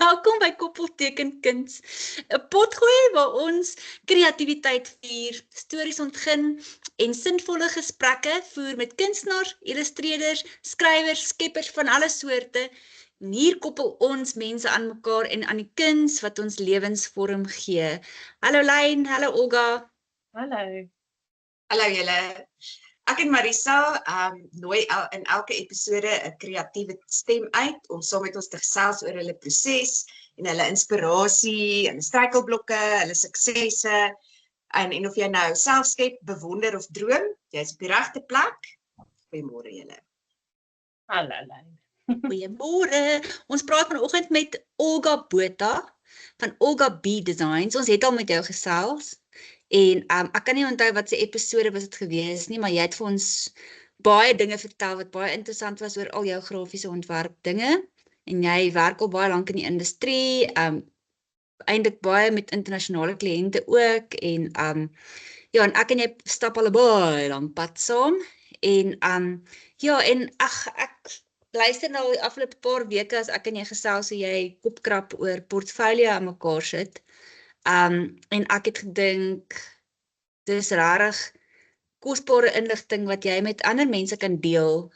Welkom by Koppeltekenkuns, 'n potgooi waar ons kreatiwiteit vier, stories ontgin en sinvolle gesprekke voer met kunstenaars, illustreerders, skrywers, skeppers van alle soorte. En hier koppel ons mense aan mekaar en aan die kuns wat ons lewens vorm gee. Hallo Lyn, hallo Olga. Hallo. Hallo julle. Ek en Marisa nooi in elke episode 'n kreatiewe stem uit om saam met ons te gesels oor hulle proses en hulle inspirasie, hulle struikelblokke, hulle suksesse en of jy nou self skep, bewonder of droom, jy's op die regte plek. Goeiemôre julle. Hallo Lyn. Goeiemôre. Ons praat vanoggend met Olga Botha van Olga B Designs. Ons het al met jou gesels. En ek kan nie onthou wat se episode was dit gewees nie, maar jy het vir ons baie dinge vertel wat baie interessant was oor al jou grafiese ontwerp dinge. En jy werk al baie lank in die industrie, eintlik baie met internasionale kliënte ook en ja, en ek en jy stap al 'n baie lang pad saam. En ja, en ek luister nou die afgelope paar weke as ek en jy gesels hoe jy kopkrap oor portfolio aan mekaar sit. En ek het gedink, dis regtig kosbare inligting wat jy met ander mense kan deel,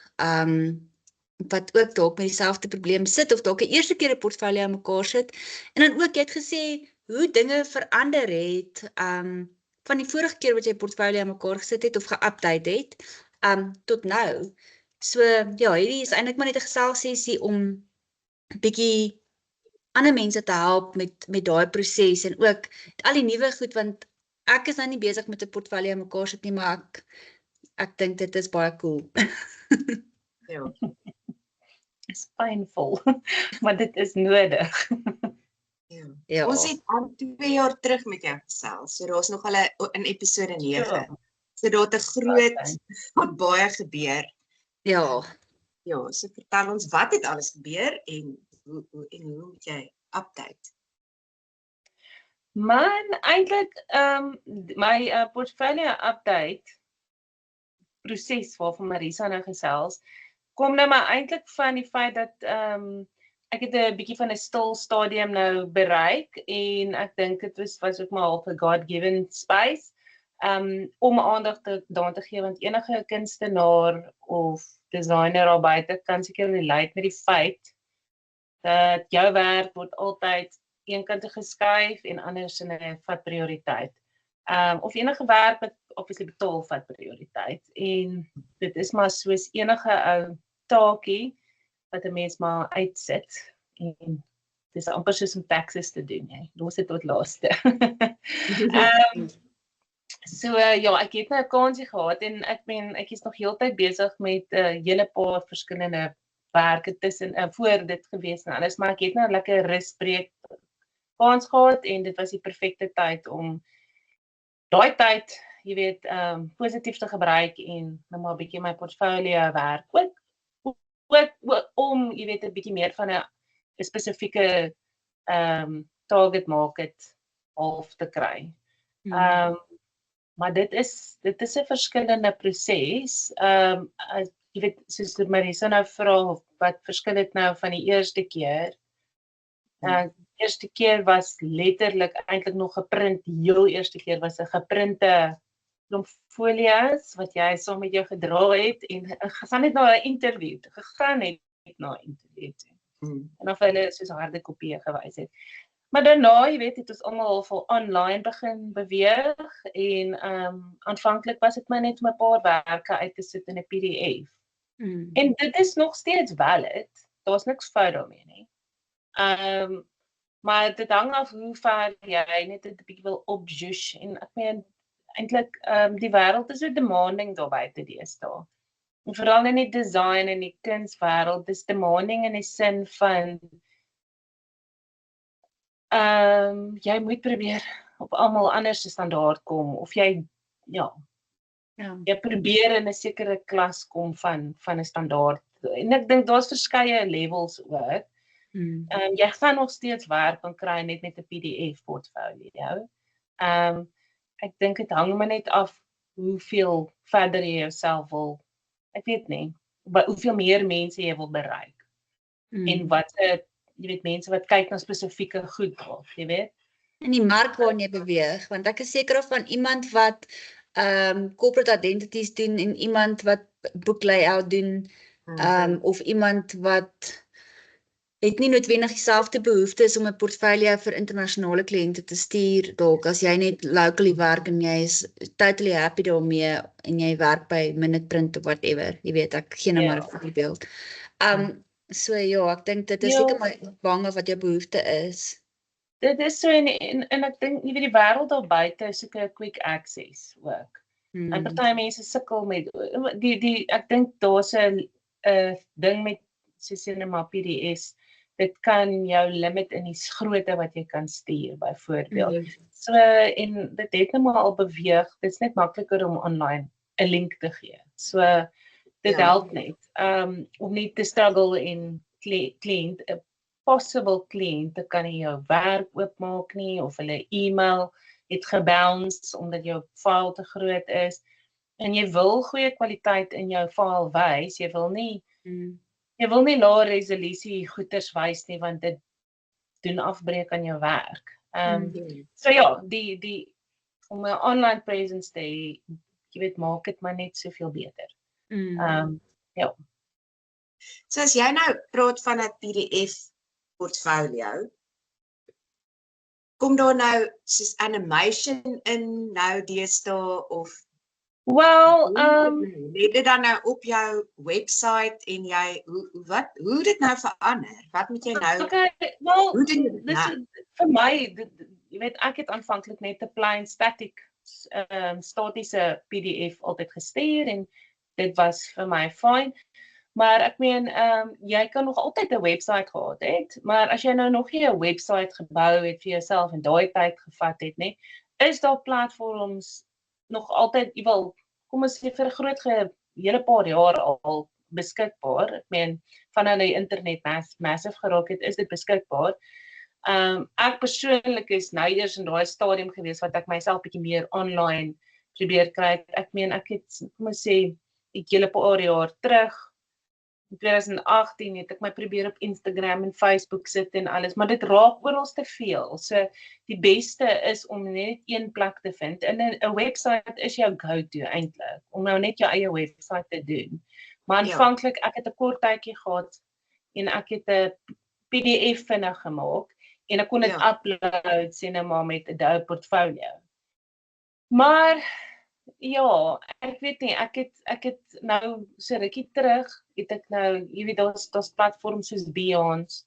wat ook dalk met dieselfde probleem sit, of dalk 'n eerste keer 'n portfolio aan mekaar sit. En dan ook, jy het gesê, hoe dinge verander het, van die vorige keer wat jy portfolio aan mekaar gesit het, of geupdate het, tot nou. So, ja, hierdie is eintlik maar net 'n geselsessie om 'n bietjie ander mense te help met daai proses en ook al die nuwe goed, want ek is nou nie besig met 'n portfolio aan mekaar sit nie, maar ek dink dit is baie cool. Ja. Is pynvol, maar dit is nodig. Ja. Ons het al 2 jaar terug met jou gesels, so daar's nog al in episode 9. Ja. So daar het wat baie gebeur. Ja. Ja, so vertel ons wat het alles gebeur en hoe moet jy update? Man, eintlik my portfolio update proses waarvan Marisa nou gesels, kom nou maar eintlik van die feit dat ek het 'n bietjie van 'n stil stadium nou bereik en ek dink dit was ook maar half 'n God-given space om aandag daaraan te gee, want enige kunstenaar of designer daar buite kan seker relate met die feit dat jou werk word altyd een kant geskuif en anders in 'n vat prioriteit. Of enige werk wat obviously betaal vat prioriteit. En dit is maar soos enige ou taakie wat 'n mens maar uitsit. En dis amper soos om taxes te doen, hè. Los dit tot laaste. So ja, ek het nou 'n kansie gehad en ek is nog heeltyd besig met 'n hele paar verskillende werke tussen voor dit gewees en alles, maar ek het nou 'n lekker rusbreek kans gehad en dit was die perfekte tyd om daai tyd, jy weet, positief te gebruik en nou maar 'n bietjie my portfolio werk ook om, jy weet, 'n bietjie meer van 'n spesifieke target market half te kry. Maar dit is 'n verskillende proses. Jy weet, soos Marisa nou vra, wat verskil dit nou van die eerste keer? Die eerste keer was letterlik eintlik nog geprint, die heel eerste keer was 'n geprinte klomp folios wat jy saam met jou gedra het en gegaan het na 'n interview, en of hulle soos harde kopieë gewys het. Maar daarna, jy weet, het ons almal al online begin beweeg en aanvanklik was dit my net om 'n paar werke uit te sit in 'n PDF. En dit is nog steeds valid. Daar's niks fout daarmee nie. Maar dit hang af hoe ver jy net 'n bietjie wil opjush en ek meen eintlik die wêreld is so demanding daar buite deesdae. En veral in die design en die kunswêreld, dis demanding in die sin van jy moet probeer op almal anders se standaard kom of jy probeer in 'n sekere klas kom van 'n standaard. En ek dink daar's verskeie levels ook. Jy gaan nog steeds werk kan kry net met 'n PDF portfolio. Ek dink dit hang maar net af hoeveel verder jy jouself wil, ek weet nie, hoeveel meer mense jy wil bereik. En wat jy weet mense wat kyk na spesifieke goed dalk, jy weet. In die mark waarin jy beweeg, want ek is seker van iemand wat corporate identities doen en iemand wat book layout doen, of iemand wat het nie noodwendig dieselfde behoeftes om 'n portfolio vir internasionale kliënte te stuur dalk as jy net locally werk en jy is totally happy daarmee en jy werk by Minute Print of whatever, jy weet, ek gee nou maar 'n voorbeeld. So ja, ek dink dit is seker maar bang of wat jou behoefte is. Dit is so en ek dink jy weet die wêreld daar buite is soek 'n quick access ook. En party mense sukkel met ek dink daar's 'n ding met soos jy net maar PDFs. Dit kan jou limit in die grootte wat jy kan stuur byvoorbeeld. So en dit het nou maar al beweeg. Dit's net makliker om online 'n link te gee. So dit help net om nie te struggle en kliënt 'n possible kliënte kan nie jou werk oopmaak nie of hulle e-mail het gebounce omdat jou file te groot is en jy wil goeie kwaliteit in jou file wys, jy wil nie lae resolusie goeters wys nie want dit doen afbreek aan jou werk. So ja, die om 'n online presence te hê, jy weet maak dit maar net soveel beter. Ja. So as jy nou praat van 'n PDF portfolio, kom daar nou soos animation in nou deesdae of Wel, lê dit dan nou op jou website en jy hoe dit nou verander? Wat moet jy nou okay, wel, hoe doen jy dit nou? Vir my, jy weet ek het aanvanklik net 'n plain statiese PDF altyd gestuur en dit was vir my fyn. Maar ek meen, jy kan nog altyd 'n website gehad het, maar as jy nou nog nie 'n website gebou het vir jouself en daai tyd gevat het nie, is daar platforms nog altyd, kom ons sê vir 'n groot hele paar jaar al beskikbaar. Ek meen, vanaf die internet massive geraak het, is dit beskikbaar. Ek persoonlik is nou eers in daai stadium gewees wat ek myself bietjie meer online probeer kry. Ek meen, ek het, kom ons sê, 'n hele paar jaar terug, in 2018 het ek my probeer op Instagram en Facebook sit en alles, maar dit raak oral te veel. So die beste is om net een plek te vind. En 'n website is jou go-to eintlik, om nou net jou eie website te doen. Maar aanvanklik ek het 'n kort tydjie gehad en ek het 'n PDF vinnig gemaak en ek kon dit upload sê nou maar met 'n Adobe Portfolio. Maar ja, ek weet nie, ek het nou so rukkie terug, het ek nou, jy weet daar's platforms soos Behance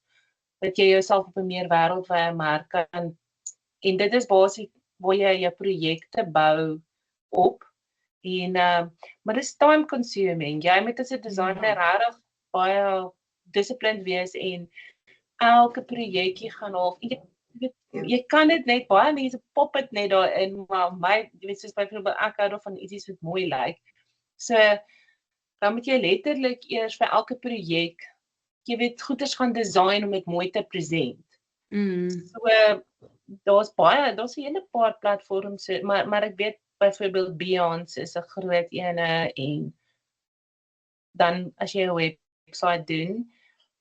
dat jy jouself op 'n meer wêreldwye mark kan en dit is basies waar jy jou projekte bou op en maar dit is time consuming. Jy moet as 'n designer regtig baie disciplined wees en elke projekkie gaan half jy kan dit net, baie mense pop dit net daarin, maar jy weet soos byvoorbeeld ek hou daarvan ietsie wat mooi lyk. So dan moet jy letterlik eers vir elke projek, jy weet, goeders gaan design om dit mooi te present. So daar's 'n hele paar platforms, maar ek weet byvoorbeeld Behance is 'n groot ene en dan as jy 'n website doen,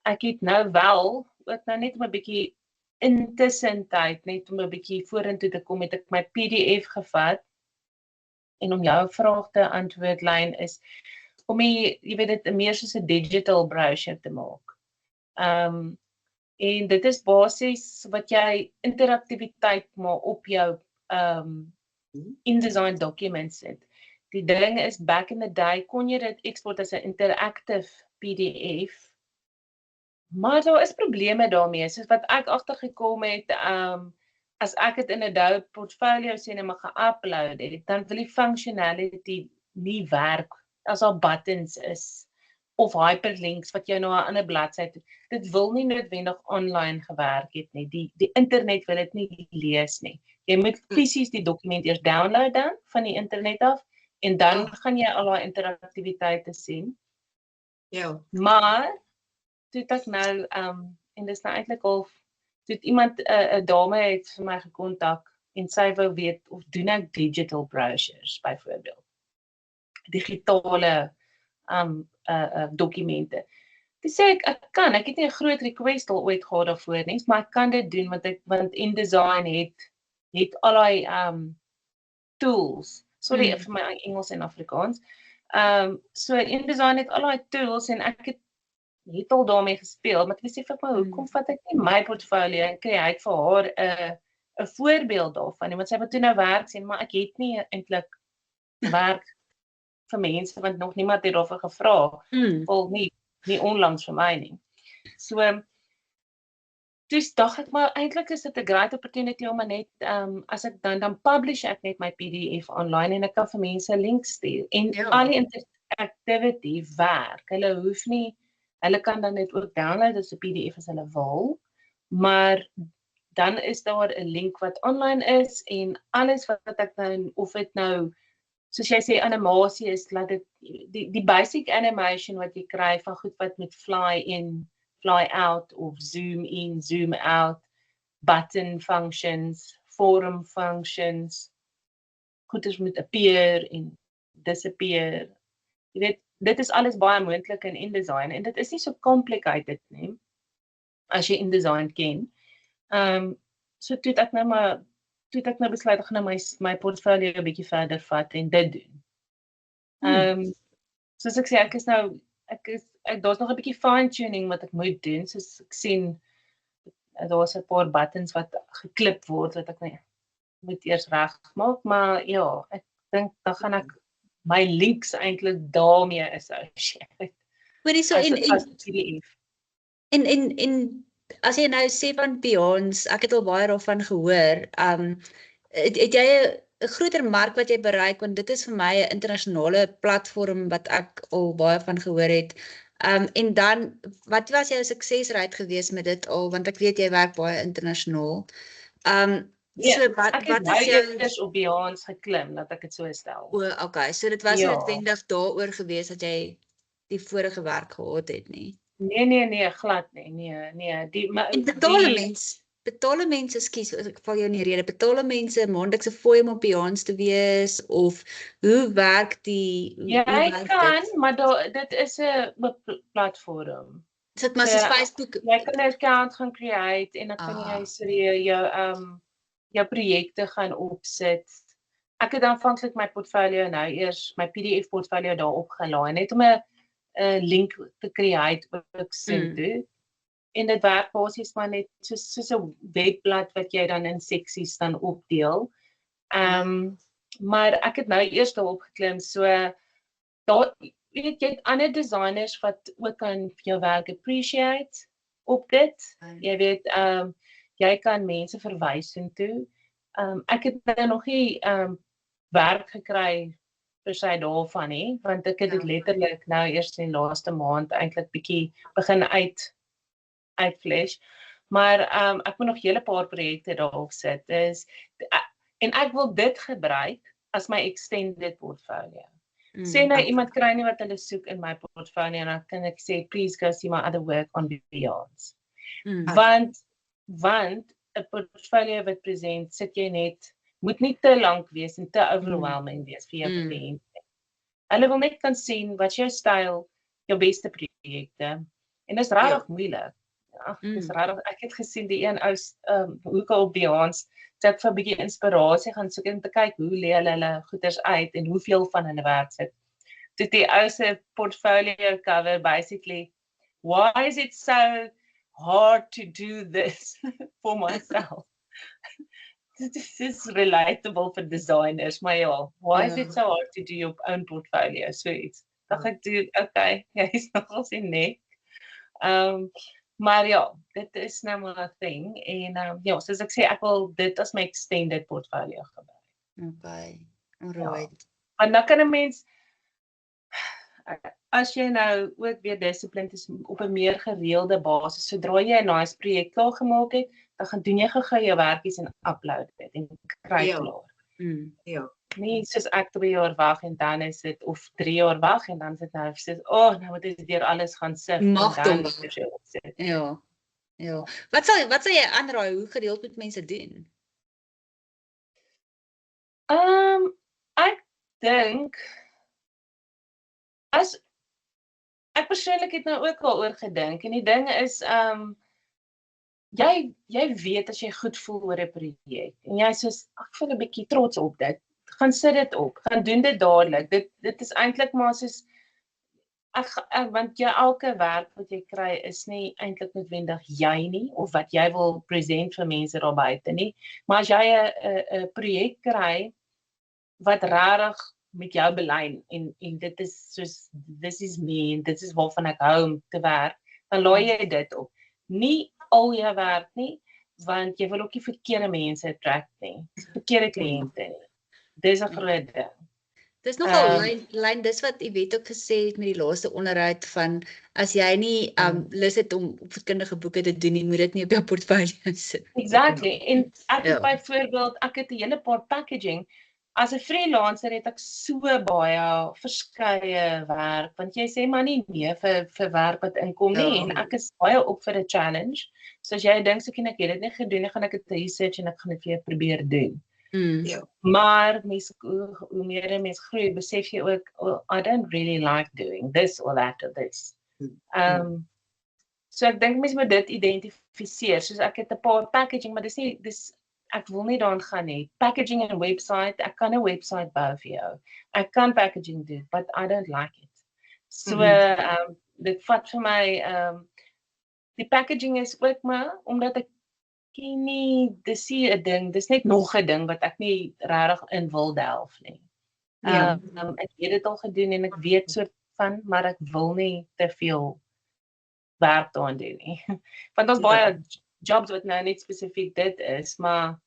ek het nou wel ook nou net om 'n bietjie intussen tyd, net om 'n bietjie vorentoe te kom, het ek my PDF gevat en om jou vraag te antwoord lyn is om jy weet dit meer soos 'n digital brochure te maak. En dit is basies wat jy interaktiwiteit maak op jou InDesign documents sit. Die ding is back in the day kon jy dit export as 'n interactive PDF. Maar daar is probleme daarmee, soos wat ek agtergekom het, as ek dit in 'n Adobe Portfolio sien ge-upload het, dan wil die functionality nie werk as daar buttons is of hyperlinks wat jy na 'n ander bladsy het. Dit wil nie noodwendig online gewerk het nie. Die internet wil dit nie lees nie. Jy moet fisies die dokument eers download dan van die internet af en dan gaan jy al daai interaktiwiteite sien. Ja. Maar toe ek nou en dis nou eintlik al toe iemand 'n dame het vir my gekontak en sy wou weet of doen ek digital brochures byvoorbeeld. Digitale dokumente. Dis sê ek kan, ek het nie 'n groot request al ooit gehad daarvoor nie, maar ek kan dit doen want InDesign het al daai tools. Sorry vir my Engels en Afrikaans. So InDesign het al daai tools en ek het al daarmee gespeel, maar ek besef ek maar hoekom vat ek nie my portfolio en create vir haar 'n voorbeeld daarvan nie, want sy wil toe nou werk sien, maar ek het nie eintlik werk vir mense want nog niemand het daarvoor gevra. Wel nie onlangs vir my nie. So dus dacht ek maar eintlik is dit 'n great opportunity om net as ek dan publish ek net my PDF online en ek kan vir mense links stuur en al die interactivity werk. Hulle kan dan net ook download as 'n PDF as hulle wil, maar dan is daar 'n link wat online is en alles wat ek nou of dit nou soos jy sê animasie is dat dit die basic animation wat jy kry van goed wat met fly in, fly out of zoom in, zoom out, button functions, form functions, goeders moet appear en disappear. Jy weet, dit is alles baie moontlik in InDesign en dit is nie so complicated nie as jy InDesign ken. So toe ek nou besluit ek gaan my portfolio 'n bietjie verder vat en dit doen. Soos ek sê daar's nog 'n bietjie fine tuning wat ek moet doen, soos ek sien daar's 'n paar buttons wat geklip word wat ek moet eers regmaak, maar ja, ek dink dan gaan ek my links eintlik daarmee associate. Hoorie so en as jy nou sê van Beyonce, ek het al baie daarvan gehoor. Het jy 'n groter mark wat jy bereik, want dit is vir my 'n internasionale platform wat ek al baie van gehoor het. En dan wat was jou suksesrate geweest met dit al, want ek weet jy werk baie internasionaal. So wat is jou eers op Beyonce geklim dat ek dit so stel? Okay, so dit was nie noodwendig daaroor geweest dat jy die vorige werk gehad het nie. Nee, glad nie. Nee, betale mense, ekskuus, ek val jou in die rede. Betale mense maandelikse fooi om op Beyonce te wees of hoe werk die maar dit is 'n platform. Dit maar soos Facebook. Jy kan 'n account gaan create en dan kan jy jou projekte gaan opsit. Ek het aanvanklik my portfolio eers my PDF portfolio daar opgelaai net om 'n link te create ook sien toe. En dit werk basies maar net soos 'n webblad wat jy dan in seksies dan opdeel. Maar ek het nou eers daarop geklim, so daar jy het ander designers wat ook kan jou werk appreciate op dit. Jy weet, jy kan mense verwys toe. Ek het nou nog nie werk gekry per se daarvan nie, want ek het dit letterlik nou eers in die laaste maand eintlik bietjie begin uitflash. Maar ek moet nog hele paar projekte daarop sit. En ek wil dit gebruik as my extended portfolio. Sê nou iemand kry nie wat hulle soek in my portfolio en dan kan ek sê please go see my other work on Beyonce. Want 'n portfolio wat present sit jy net moet nie te lank wees en te overwhelming wees vir jou kliënte. Hulle wil net kan sien wat jou styl, jou beste projekte. En dit is regtig moeilik. Ja, dis regtig. Ek het gesien die een ou hoeke op Beyonce, so ek vir 'n bietjie inspirasie gaan soek en te kyk hoe lê hulle goeders uit en hoeveel van hulle werk sit. Toe die ou se portfolio cover basically, why is it so hard to do this for myself? This is relatable for designers, maar why is it so hard to do your own portfolio? Sweet. Dacht ek doen, okay, jy is nogal sien nek. Maar dit is nou maar 'n thing en soos ek sê, ek wil dit as my extended portfolio gebruik. Okay, alright. En dan kan 'n mens as jy nou ook weer disciplined is op 'n meer gereelde basis, sodra jy 'n nice projek klaar gemaak het, dan gaan doen jy gou-gou jou werkies en upload dit en kry klaar. Nie soos ek 2 jaar wag en dan is dit of 3 jaar wag en dan is dit nou soos nou moet ek deur alles gaan sif en dan moet jy opsit. Ja. Wat sal jy aanraai hoe gereeld moet mense doen? Ek dink Ek persoonlik het nou ook al oor gedink en die ding is jy weet as jy goed voel oor 'n projek en jy soos ek voel 'n bietjie trots op dit. Gaan sit dit op, gaan doen dit dadelik. Dit is eintlik maar soos want elke werk wat jy kry is nie eintlik noodwendig jy nie of wat jy wil present vir mense daar buite nie, maar as jy 'n projek kry wat regtig met jou belyn en dit is soos this is me en dit is waarvan ek hou om te werk, dan laai jy dit op. Nie al jou werk nie, want jy wil ook nie verkeerde mense attract nie, verkeerde kliënte nie. Dis 'n groot ding. Dis nogal lyn dis wat Yvette ook gesê het met die laaste onderhoud van as jy nie lus het om opvoedkundige boeke te doen nie, moet dit nie op jou portfolio sit. Exactly. En ek het byvoorbeeld, ek het 'n hele paar packaging. As 'n freelancer het ek so baie verskeie werk, want jy sê maar nie nee vir werk wat inkom nie en ek is baie op vir 'n challenge. So as jy dink ek het dit nie gedoen nie, gaan ek dit research en ek gaan dit weer probeer doen. Maar hoe meer 'n mens groei, besef jy ook, I don't really like doing this or that or this. So ek dink mense moet dit identifiseer. Soos ek het 'n paar packaging, maar ek wil nie daaraan gaan nie. Packaging en website, ek kan 'n website bou vir jou. Ek kan packaging doen, but I don't like it. So dit vat vir my die packaging is ook maar omdat ek nie dis nie 'n ding, dis net nog 'n ding wat ek nie regtig in wil delf nie. Ek het dit al gedoen en ek weet soort van, maar ek wil nie te veel werk daaraan doen nie. Want ons baie jobs wat nou net spesifiek dit is, maar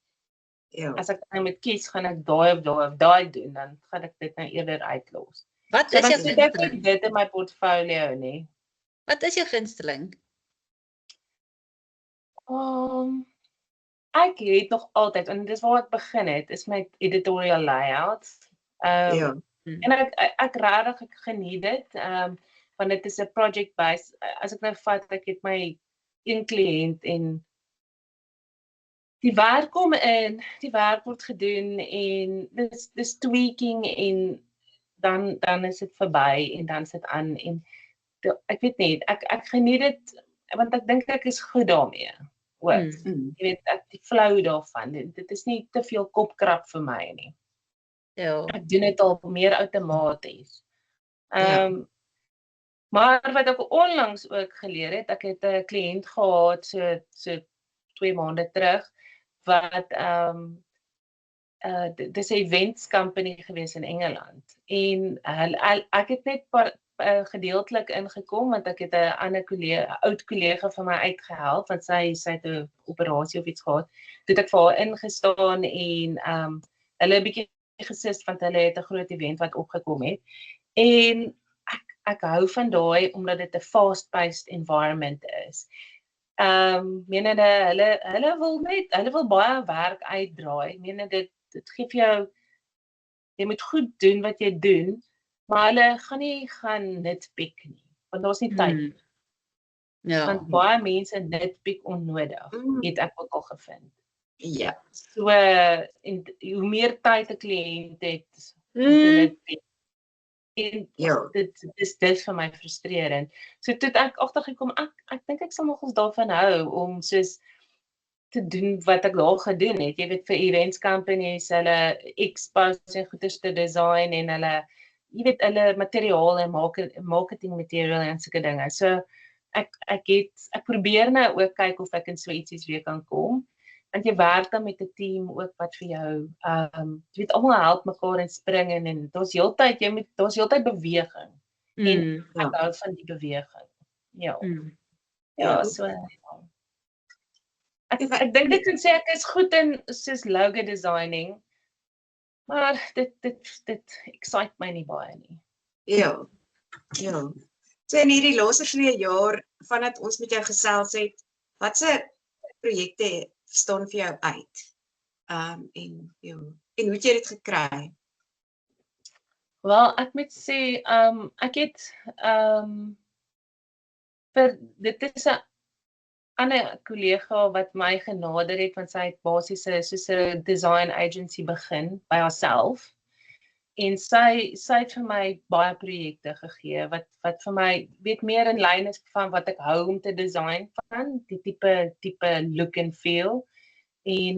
as ek nou moet kies, gaan ek daai doen, dan gaan ek dit nou eerder uitlos. Wat is jou gunsteling? Dit in my portfolio nie. Wat is jou gunsteling? Ek het nog altyd, en dis waar ek begin het, is my editorial layout. En ek regtig geniet dit, want dit is 'n project based. As ek nou vat, ek het my een kliënt en die werk kom in, die werk word gedoen en dis tweaking en dan is dit verby en dan sit aan en ek weet nie, ek geniet dit want ek dink ek is goed daarmee. Jy weet, die flow daarvan. Dit is nie te veel kopkrap vir my nie. Ek doen dit al meer outomaties. Maar wat ek onlangs ook geleer het, ek het 'n kliënt gehad so 2 maande terug wat dis 'n events company gewees in Engeland en ek het net gedeeltelik ingekom want ek het 'n ander oud kollega van my uitgehelp want sy het 'n operasie of iets gehad. Toe het ek vir haar ingestaan en hulle 'n bietjie gesist want hulle het 'n groot event wat opgekom het. En ek hou van daai omdat dit 'n fast-paced environment is. Menende hulle wil baie werk uitdraai. Menende dit gee vir jou jy moet goed doen wat jy doen, maar hulle gaan nie gaan nitpick nie, want daar's nie tyd. Want baie mense nitpick onnodig, het ek ook al gevind. So en hoe meer tyd 'n kliënt het, en dit is vir my frustrerend. So toe ek agtergekom, ek dink ek sal nogals daarvan hou om soos te doen wat ek daar gedoen het. Jy weet vir events companies, hulle expos en goeders te design en hulle materiaal en marketing material en sulke dinge. So ek probeer nou ook kyk of ek in so ietsie weer kan kom. Want jy werk dan met 'n team ook wat vir jou, jy weet almal help mekaar en spring en daar's heeltyd beweging. En ek hou van die beweging. So ek dink dit kan sê ek is goed in soos logo designing, maar dit excite my nie baie nie. So in hierdie laaste 2 jaar vandat ons met jou gesels het, watse projekte staan vir jou uit? En hoe het jy dit gekry? Wel, ek moet sê, ek het dit is 'n ander kollega wat my genader het want sy het basies soos 'n design agency begin by haarself. En sy het vir my baie projekte gegee wat vir my weet meer in lyn is van wat ek hou om te design van, die tipe look and feel. En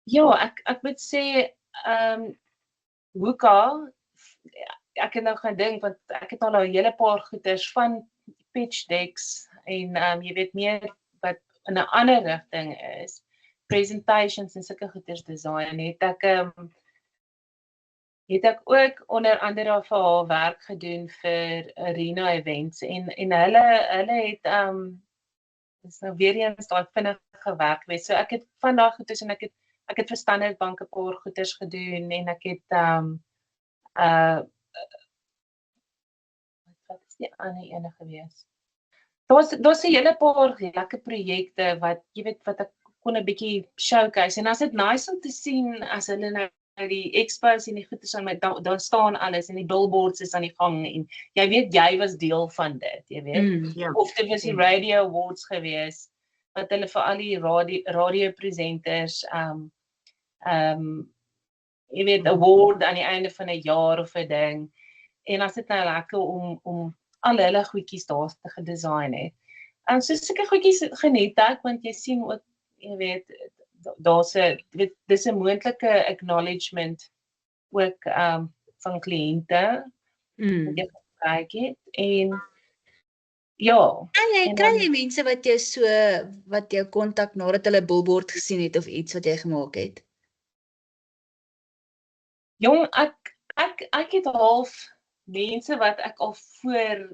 ja, ek moet sê Hoeka, ek het nou gaan dink want ek het al 'n hele paar goeders van pitch decks en jy weet meer wat in 'n ander rigting is. Presentations en sulke goeders design het ek ook onder andere vir haar werk gedoen vir Arena Events en hulle het dis nou weer eens daai vinnige werk gewees. So ek het vandag goeders en ek het vir Standard Bank 'n paar goeders gedoen en ek het wat is die ander ene gewees? Daar's 'n hele paar lekker projekte wat jy weet wat ek kon 'n bietjie showcase en as dit nice om te sien as hulle nou die expos en die goeders aan my dan staan alles en die billboards is aan die gang en jy weet jy was deel van dit, jy weet. Ja. Of dit was die Radio Awards gewees wat hulle vir al die radio presenters jy weet award aan die einde van 'n jaar of 'n ding. En as dit nou lekker om al hulle goedjies daar te gedesign het. So sulke goedjies geniet ek want jy sien ook jy weet dis 'n moontlike acknowledgement ook van kliënte wat jy gebruik het en ja. Kry jy mense wat jou kontak nadat hulle 'n billboard gesien het of iets wat jy gemaak het? Jong, ek het half mense wat ek al vir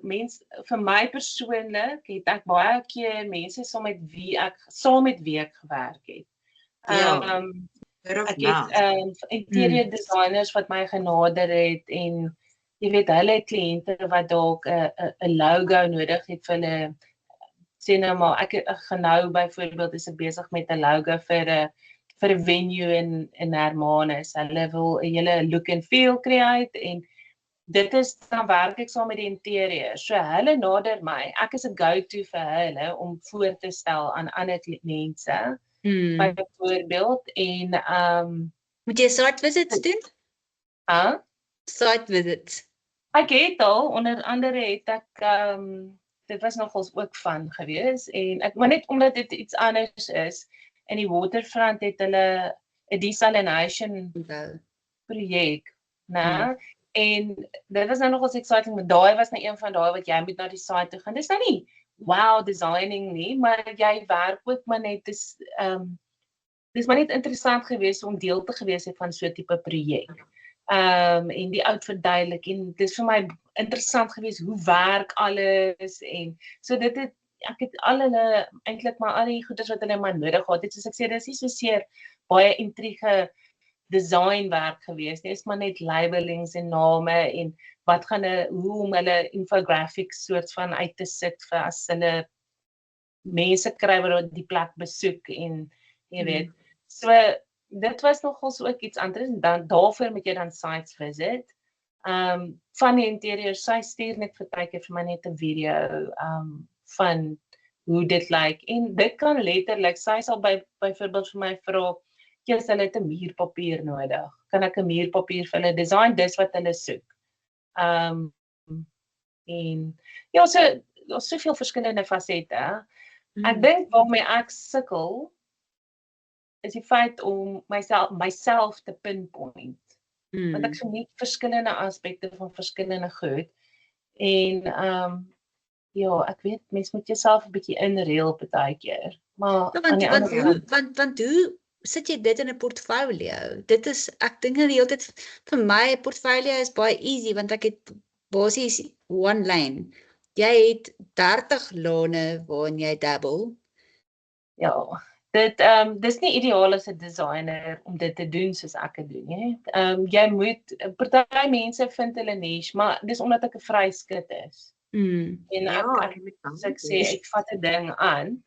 my persoonlik het ek baie keer mense saam met wie ek gewerk het. Ek het interior designers wat my genader het en jy weet hulle het kliënte wat dalk 'n logo nodig het vir hulle sê nou maar ek gaan nou byvoorbeeld is ek besig met 'n logo vir 'n venue in Hermanus. Hulle wil 'n hele look and feel create en dit is dan werk ek saam met die interieur. So hulle nader my. Ek is 'n go-to vir hulle om voor te stel aan ander mense. Byvoorbeeld en moet jy site visits doen? Site visits. Ek het al onder andere het ek dit was nogals ook van gewees en ek maar net omdat dit iets anders is in die Waterfront het hulle 'n desalination projek, né? En dit was nou nogals exciting, maar daai was nou een van daai wat jy moet na die site toe gaan. Dis nou nie wow designing nie, maar jy werk ook maar net dis maar net interessant geweest om deel te gewees het van so 'n tipe projek. En die uitverduidelik en dis vir my interessant geweest hoe werk alles en so ek het eintlik maar al die goeders wat hulle maar nodig gehad het. Soos ek sê, dis nie so seer baie intrige designwerk geweest nie. Dit is maar net labelings en name en hoe om hulle infographics soort van uit te sit vir as hulle mense kry wat die plek besoek en jy weet. So dit was nogals ook iets anders en dan daarvoor moet jy dan sites visit. Van die interieur, sy stuur net vir partykeer vir my net 'n video van hoe dit lyk en dit kan letterlik, sy sal byvoorbeeld vir my vra, "Jy's hulle het 'n muurpapier nodig. Kan ek 'n muurpapier vir hulle design dis wat hulle soek?" En ja, daar's soveel verskillende fasette. Ek dink waarmee ek sukkel is die feit om myself te pinpoint. Want ek geniet verskillende aspekte van verskillende goed. En ja, ek weet mens moet jouself 'n bietjie inreël partykeer. Maar want hoe sit jy dit in 'n portfolio? Dit is ek dink die hele tyd vir my 'n portfolio is baie easy want ek het basies one lane. Jy het 30 lane waarin jy dabble. Ja. Dis nie ideaal as 'n designer om dit te doen soos ek dit doen nie. Jy moet party mense vind hulle niche, maar dis omdat ek 'n vryskut is. En ek sê ek vat 'n ding aan.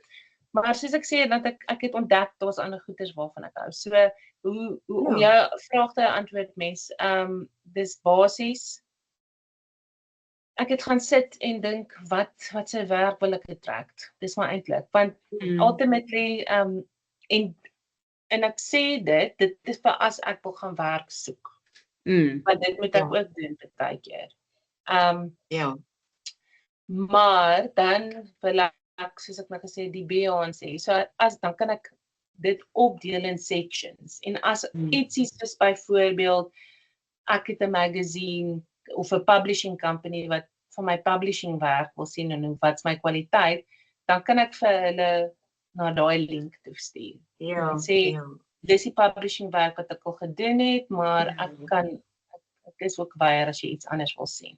Maar soos ek sê dat ek het ontdek daar's ander goeders waarvan ek hou. So om jou vraag te antwoord mens, dis basies ek het gaan sit en dink wat se werk wil ek attract. Dis maar eintlik want ultimately en ek sê dit is vir as ek wil gaan werk soek. Want dit moet ek Ja. ook doen partykeer. Ja. Maar dan wil ek, soos ek nou gesê, die Beyoncé, so dan kan ek dit opdeel in sections. En as iets is soos byvoorbeeld, ek het 'n magazine of 'n publishing company wat van my publishing werk wil sien en wat's my kwaliteit, dan kan ek vir hulle na daai link toe stuur. Ja. En sê, Ja. dis die publishing werk wat ek al gedoen het, maar ek is ook weier as jy iets anders wil sien.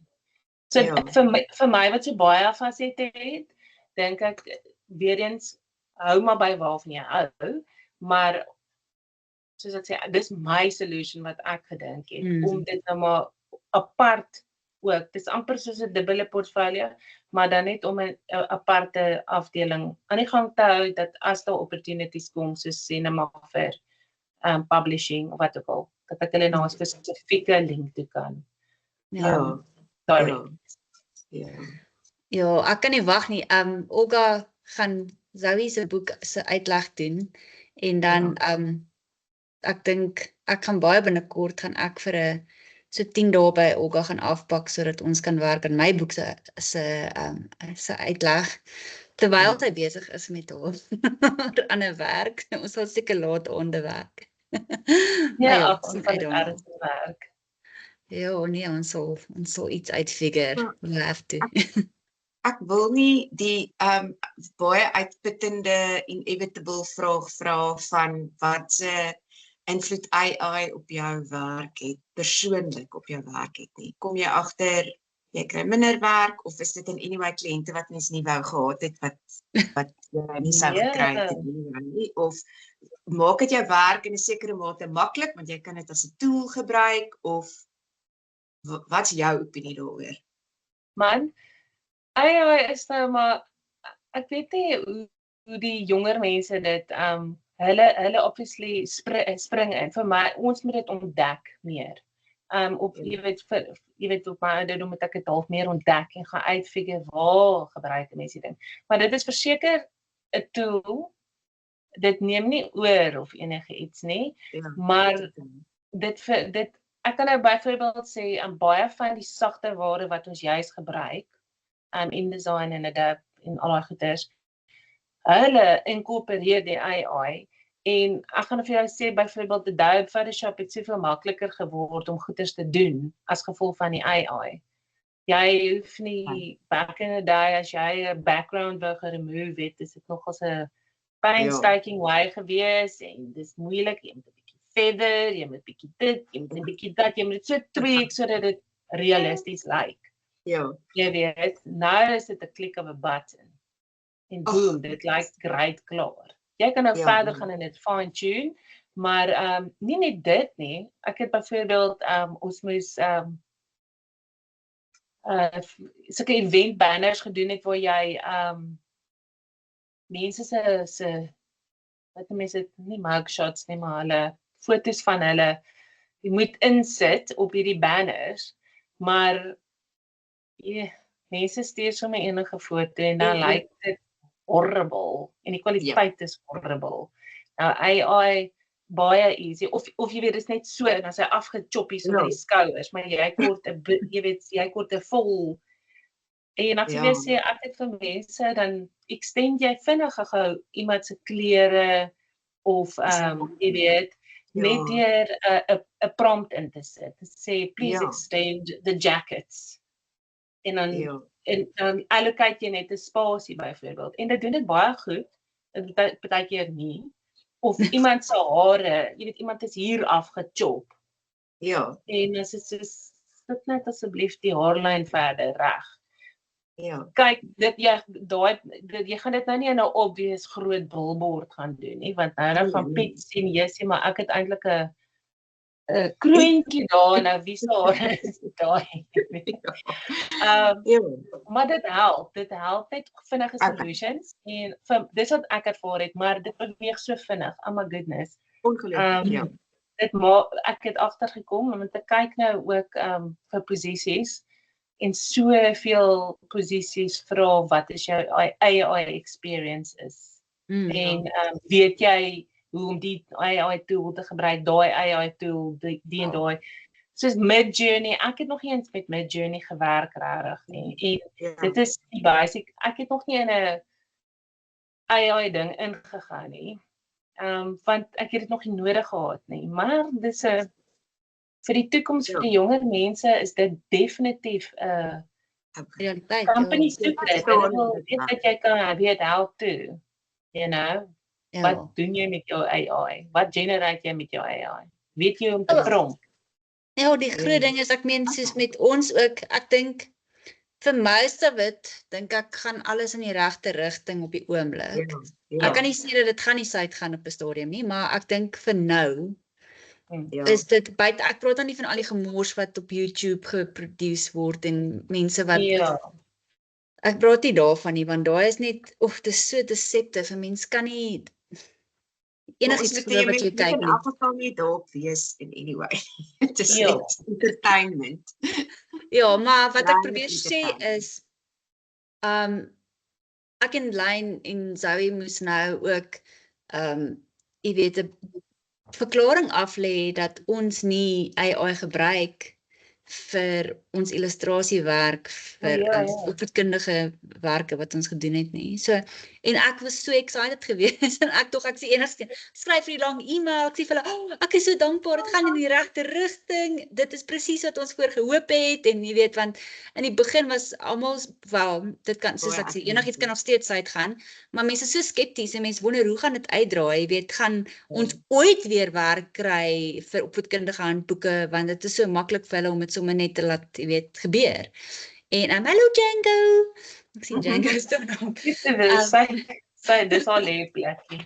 So Ja. vir my wat so baie fasette het, dink ek weer eens hou maar by waarvan jy hou, maar soos ek sê, dis my solution wat ek gedink het om dit nou maar apart ook. Dis amper soos 'n dubbele portfolio, maar dan net om 'n aparte afdeling aan die gang te hou dat as daar opportunities kom soos sê net maar vir publishing of wat ook al, dat ek hulle na 'n spesifieke link toe kan. Ja. Sorry. Ja, ek kan nie wag nie. Olga gaan Zoe se boek se uitleg doen en dan ek dink ek gaan baie binnekort gaan ek vir 'n so 10 dae by Olga gaan afpak sodat ons kan werk aan my boek se uitleg terwyl sy besig is met haar ander werk. Ons sal seker laat onder werk. Ja, ons gaan ernstig werk. Ja, nee, ons sal iets uitfigure. We'll have to. Ek wil nie die baie uitputtende inevitable vraag vra van wat se invloed AI op jou werk het, persoonlik op jou werk het nie. Kom jy agter jy kry minder werk of is dit in anyway kliënte wat mens nie wou gehad het wat jy nie sou gekry het nie, of maak dit jou werk in 'n sekere mate maklik want jy kan dit as 'n tool gebruik, of wat's jou opinie daaroor? Man, AI is nou maar, ek weet nie hoe die jonger mense dit, hulle obviously spring in. Vir my, ons moet dit ontdek meer. Jy weet op my ouderdom moet ek dit half meer ontdek en gaan uitfigure waar gebruik mense die ding. Maar dit is verseker 'n tool, dit neem nie oor of enige iets nie, maar ek kan nou byvoorbeeld sê, baie van die sagte ware wat ons juist gebruik, InDesign en Adobe en al daai goeders, hulle incorporeer die AI, en ek gaan vir jou sê, byvoorbeeld Adobe Photoshop het soveel makliker geword om goeders te doen, as gevolg van die AI. Jy hoef nie, back in the day, as jy 'n background wou remove het, is dit nogals 'n painstaking way gewees, en dis moeilik, jy moet 'n bietjie feather, jy moet 'n bietjie dit, jy moet 'n bietjie dat, jy moet dit so tweak, sodat dit realisties lyk. Ja. Jy weet, nou is dit 'n click of a button. En boom, dit lyk great klaar. Jy kan nou verder gaan en dit fine tune, maar nie net dit nie. Ek het byvoorbeeld ons moes sulke event banners gedoen het waar jy mense se wat mense dit nie mugshots nie, maar hulle fotos van hulle jy moet insit op hierdie banners, maar mense stuur sommer enige foto en dan lyk dit horrible en die kwaliteit is horrible. Nou AI baie easy of jy weet dit is net so en as hy afgechoppies so met die skouers, maar jy kort 'n vol en ek sê ek het vir mense dan extend jy vinnig gou iemand se klere of jy weet net deur 'n prompt in te sit. Sê please extend the jackets. En dan allocate jy net 'n spasie byvoorbeeld. En dit doen dit baie goed. Dit partykeer nie. Of iemand se hare, jy weet iemand is hier afgechop. Ja. En as dit soos sit net asseblief die haarlyn verder reg. Ja. Kyk, jy gaan dit nou nie in 'n obvious groot billboard gaan doen nie, want nou van Piet sien jy sê maar ek het eintlik 'n kroontjie daar, nou wie se hare is daai? Maar dit help net vinnige solutions en dis wat ek ervaar het, maar dit beweeg so vinnig. Oh my goodness. Ongelukkig, ek het agtergekom om te kyk nou ook vir posisies en soveel posisies vra wat is jou AI experience is. En weet jy hoe om die AI tool te gebruik, daai AI tool, die en daai. soos Midjourney, ek het nog nie eens met Midjourney gewerk regtig nie. En dit is die basic, ek het nog nie in 'n AI ding ingegaan nie. Want ek het dit nog nie nodig gehad nie. Maar dis 'n vir die toekoms vir die jonger mense is dit definitief 'n realiteit. company soek dit. Hulle wil weet dat jy kan weet how to, you know. Wat doen jy met jou AI? Wat generate jy met jou AI? Weet jy om te prompt? Ja, die groot ding is, ek meen, soos met ons ook, ek dink, vir most of it, dink ek, gaan alles in die regte rigting op die oomblik. Ek kan nie sê dat dit gaan nie suid gaan op 'n stadium nie, maar ek dink vir nou, is dit buite, ek praat dan nie van al die gemors wat op YouTube geproduce word en mense wat, ek praat nie daarvan nie, want daai is net, dit is so deceptive, 'n mens kan nie enigiets glo wat jy kyk nie. In elk geval nie daarop wees in anyway. Dit is net entertainment. Ja, maar wat ek probeer sê is, ek en Lyn en Zoe moes nou ook, jy weet, 'n verklaring aflê dat ons nie AI gebruik vir ons illustrasiewerk, vir opvoedkundige werke wat ons gedoen het nie. So, en ek was so excited geweest, en ek is die enigste, skryf vir die lang e-mail, ek sê vir hulle, ek is so dankbaar, dit gaan in die regte rigting, dit is presies wat ons voor gehoop het, en jy weet, want in die begin was almal, wel, dit kan, soos ek sê, enigiets kan nog steeds uitgaan, maar mense is so skepties, en mense wonder, hoe gaan dit uitdraai, jy weet, gaan ons ooit weer werk kry vir opvoedkundige handboeke, want dit is so maklik vir hulle om dit sommer net te laat, jy weet, gebeur. En hallo Django. Ek sien Django staan op. Dis al lê plekkie.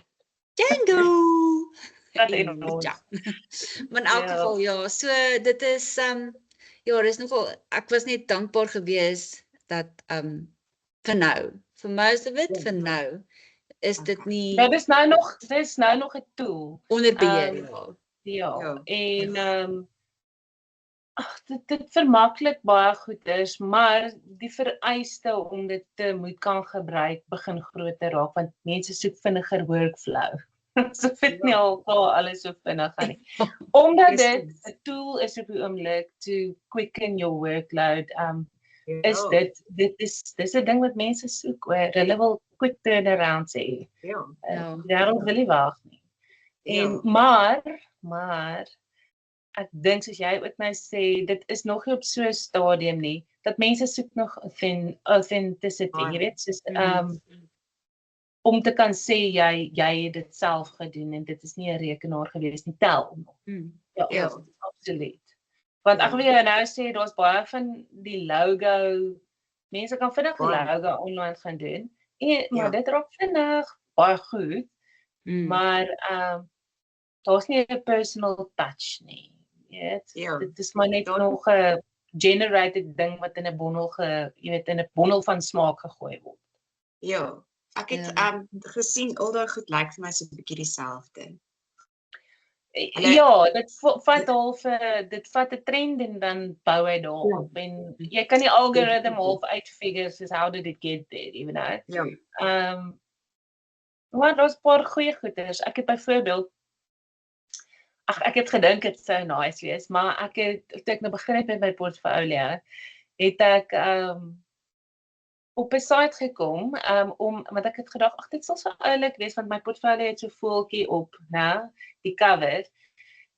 Django. Dat in ons. Maar in elk geval, ja, so dit is, ja, dis nogal, ek was net dankbaar geweest dat, vir nou, vir most of it, vir nou, is dit nie... Ja, dis nou nog 'n tool. Onder beheer, ja. En, dit vermaklik baie goeders, maar die vereiste om dit te moet kan gebruik begin groter raak, want mense soek vinniger workflow. So dit nie al alles so vinnig gaan nie. Omdat dit 'n tool is op die oomblik to quicken your workload, is dis 'n ding wat mense soek, hoor. Hulle wil quick turnarounds hê. Daarom wil nie wag nie. En maar ek dink soos jy ook nou sê, dit is nog nie op so 'n stadium nie, dat mense soek nog authenticity, jy weet, soos, om te kan sê, jy het dit self gedoen, en dit is nie 'n rekenaar gewees nie, tel nog. Ja, absoluut. Want ek wil jou nou sê, daar's baie van die logo, mense kan vinnig 'n logo online gaan doen, maar dit raak vinnig baie goed, maar, daar's nie 'n personal touch nie. Dit is maar net nog 'n generated ding wat in 'n bondel in 'n bondel van smaak gegooi word. Ja, ek het gesien al daai goed lyk vir my so 'n bietjie dieselfde. Ja, dit vat 'n trend en dan bou hy daarop, en jy kan die algoritme half uitfigure soos how did it get there, you know. Maar daar's 'n paar goeie goeders. Ek het byvoorbeeld ek het gedink dit sou nice wees, maar toe ek nou begin het met my portfolio, het ek op 'n site gekom, want ek het gedag, dit sal so oulik wees, want my portfolio het so voeltjie op, die cover.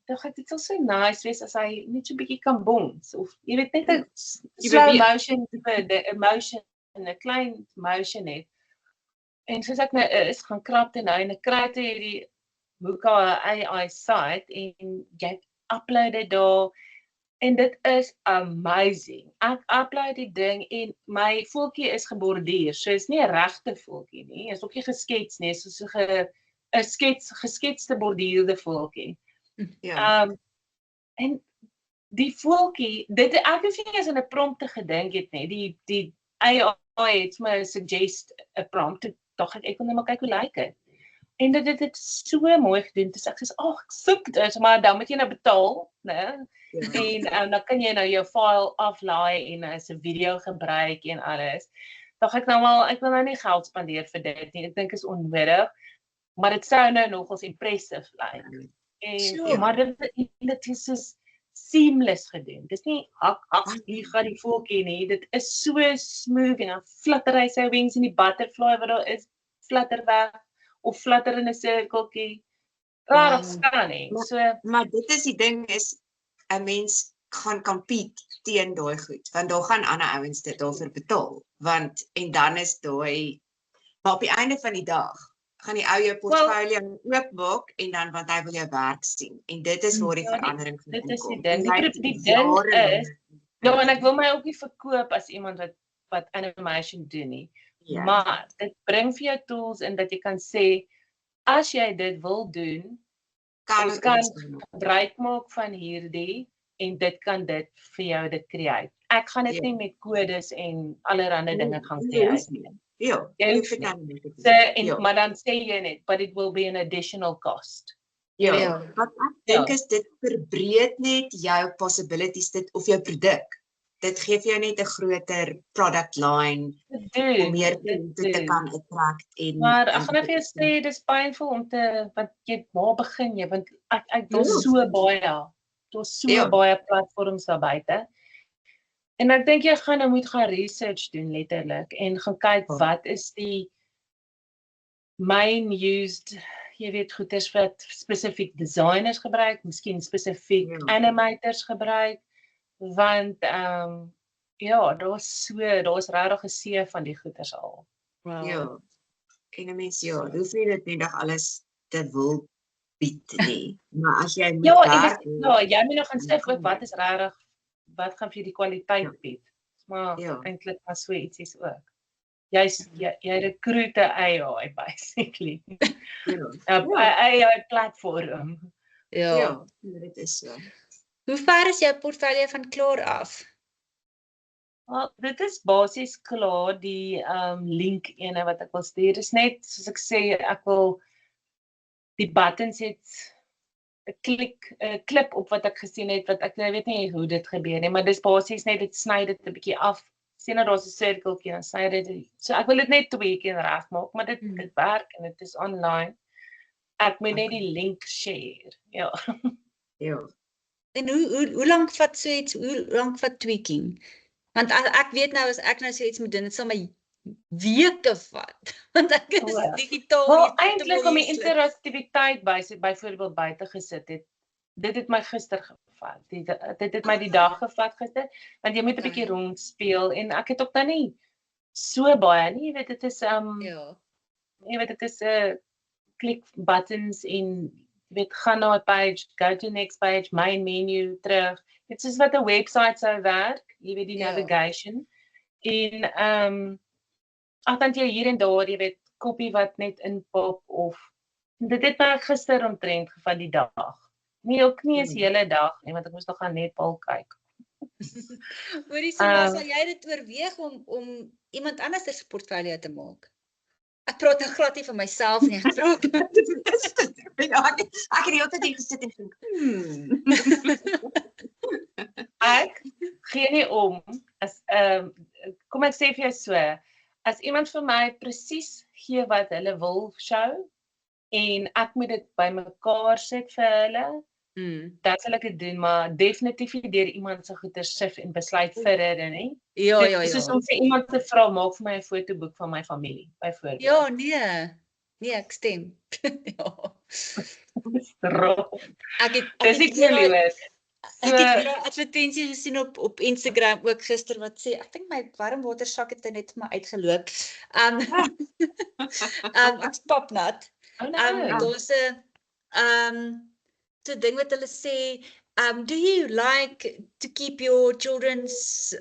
Dink ek, dit sal so nice wees as hy net so 'n bietjie kan bons, of jy weet, net 'n slow motion, 'n klein motion het. En soos ek nou gaan krap dit nou, en ek kry toe hierdie Wooka AI site, en jy upload dit daar, en dit is amazing. Ek upload die ding, en my voeltjie is geborduur, so is nie 'n regte voeltjie nie, is ook nie geskets nie, soos 'n gesketste borduurde voeltjie. En die voeltjie, ek hoef nie eens in 'n prompt te gedink het nie, die AI het my suggest 'n prompt, toe dink ek wil net maar kyk hoe lyk dit. En dit het so mooi gedoen, dus ek sê, ek soek dit, maar dan moet jy nou betaal, né? En dan kan jy nou jou file aflaai, en as 'n video gebruik, en alles. Dink ek nou maar, ek wil nou nie geld spandeer vir dit nie, ek dink is onnodig, maar dit sou nou nogals impressive lyk. Maar dit is soos, seamless gedoen. Dis nie hak, hier gaan die voeltjie nie. Dit is so smooth en dan flutter hy sy wings in die butterfly wat daar is, flutter weg of flutter in 'n sirkeltjie. Raar of staan nie. So Maar dit is die ding is 'n mens gaan compete teen daai goed, want daar gaan ander ouens dit daarvoor betaal, want en dan is daai maar op die einde van die dag gaan die ou jou portfolio oopmaak en dan want hy wil jou werk sien en dit is waar die verandering van dit is die inkom. ding. En Die ding is ja, en ek wil my ook nie verkoop as iemand wat animation doen nie. Ja. Maar dit bring vir jou tools in dat jy kan sê as jy dit wil doen, ons kan gebruik maak van hierdie en dit kan dit vir jou dit create. Ek gaan dit nie met kodes en allerlei dinge gaan create nie. Ja, Jy hoef nie. Maar dan sê jy net, but it will be an additional cost. Ja, wat ek dink is dit verbreed net jou possibilities dit of jou produk. Dit gee vir jou net 'n groter product line om meer te kan attract en maar ek gaan net vir jou sê dis pynvol om te want jy waar begin jy want ek doen so baie platforms daar buite. En ek dink jy gaan nou moet gaan research doen letterlik en gaan kyk wat is die main used jy weet goeders wat spesifiek designers gebruik, miskien spesifiek animators gebruik want ja, daar's regtig 'n see van die goeders al. Wow. Ja. En 'n mens hoef nie dit net alles te wil bied nie. Maar as jy moet jy moet nog gaan sê ook wat is regtig wat gaan vir jou die kwaliteit bied. Maar eintlik maar so ietsie ook. Jy recruit 'n AI basically. AI platform. Ja, dit is so. Hoe ver is jou portfolio van klaar af? Wel, dit is basies klaar die link ene wat ek wil stuur. Dis net soos ek sê, ek wil die buttons het 'n klip op wat ek gesien het wat ek weet nie hoe dit gebeur nie, maar dis basies net dit sny dit 'n bietjie af. Sien nou daar's 'n sirkeltjie en sny dit. So ek wil dit net tweak en regmaak, maar dit werk en dit is online. Ek moet net die link share. Ja. Ja. En hoe lank vat so iets? Hoe lank vat tweaking? Want ek weet nou as ek nou so iets moet doen, dit sal my weke vat. Want ek is digitaal. Wel, eintlik om die interaktiwiteit byvoorbeeld buite gesit het. Dit het my gister gevat. Dit het my die dag gevat gister, want jy moet 'n bietjie rondspeel en ek het ook dan nie so baie nie, jy weet dit is jy weet dit is klik buttons en jy weet gaan na 'n page, go to next page, main menu terug. Dit is wat 'n website sou werk, jy weet die navigation. En dan jy hier en daar, jy weet, kopie wat net inpop of dit het my gister omtrent gevat die dag. Nee, ook nie eens hele dag nie, want ek moes nog gaan netbal kyk. Hoorie, sal jy dit oorweeg om iemand anders se portfolio te maak? Ek praat nou glad nie van myself nie, ek praat. Ek het die hele tyd hier gesit en gedink, Ek gee nie om as kom ek sê vir jou so, as iemand vir my presies gee wat hulle wil show en ek moet dit bymekaar sit vir hulle, dan sal ek dit doen, maar definitief nie deur iemand se goeie sif en besluit vir hulle nie. Ja. Soos om vir iemand te vra, maak vir my 'n fotoboek van my familie, byvoorbeeld. Ja, nee, ek stem. Ja. Dis nie liewes. Ek het 'n advertensie gesien op Instagram ook gister wat sê, ek dink my warmwatersak het net maar uitgeloop. Ek's papnat. Daar's 'n so ding wat hulle sê, do you like to keep your children's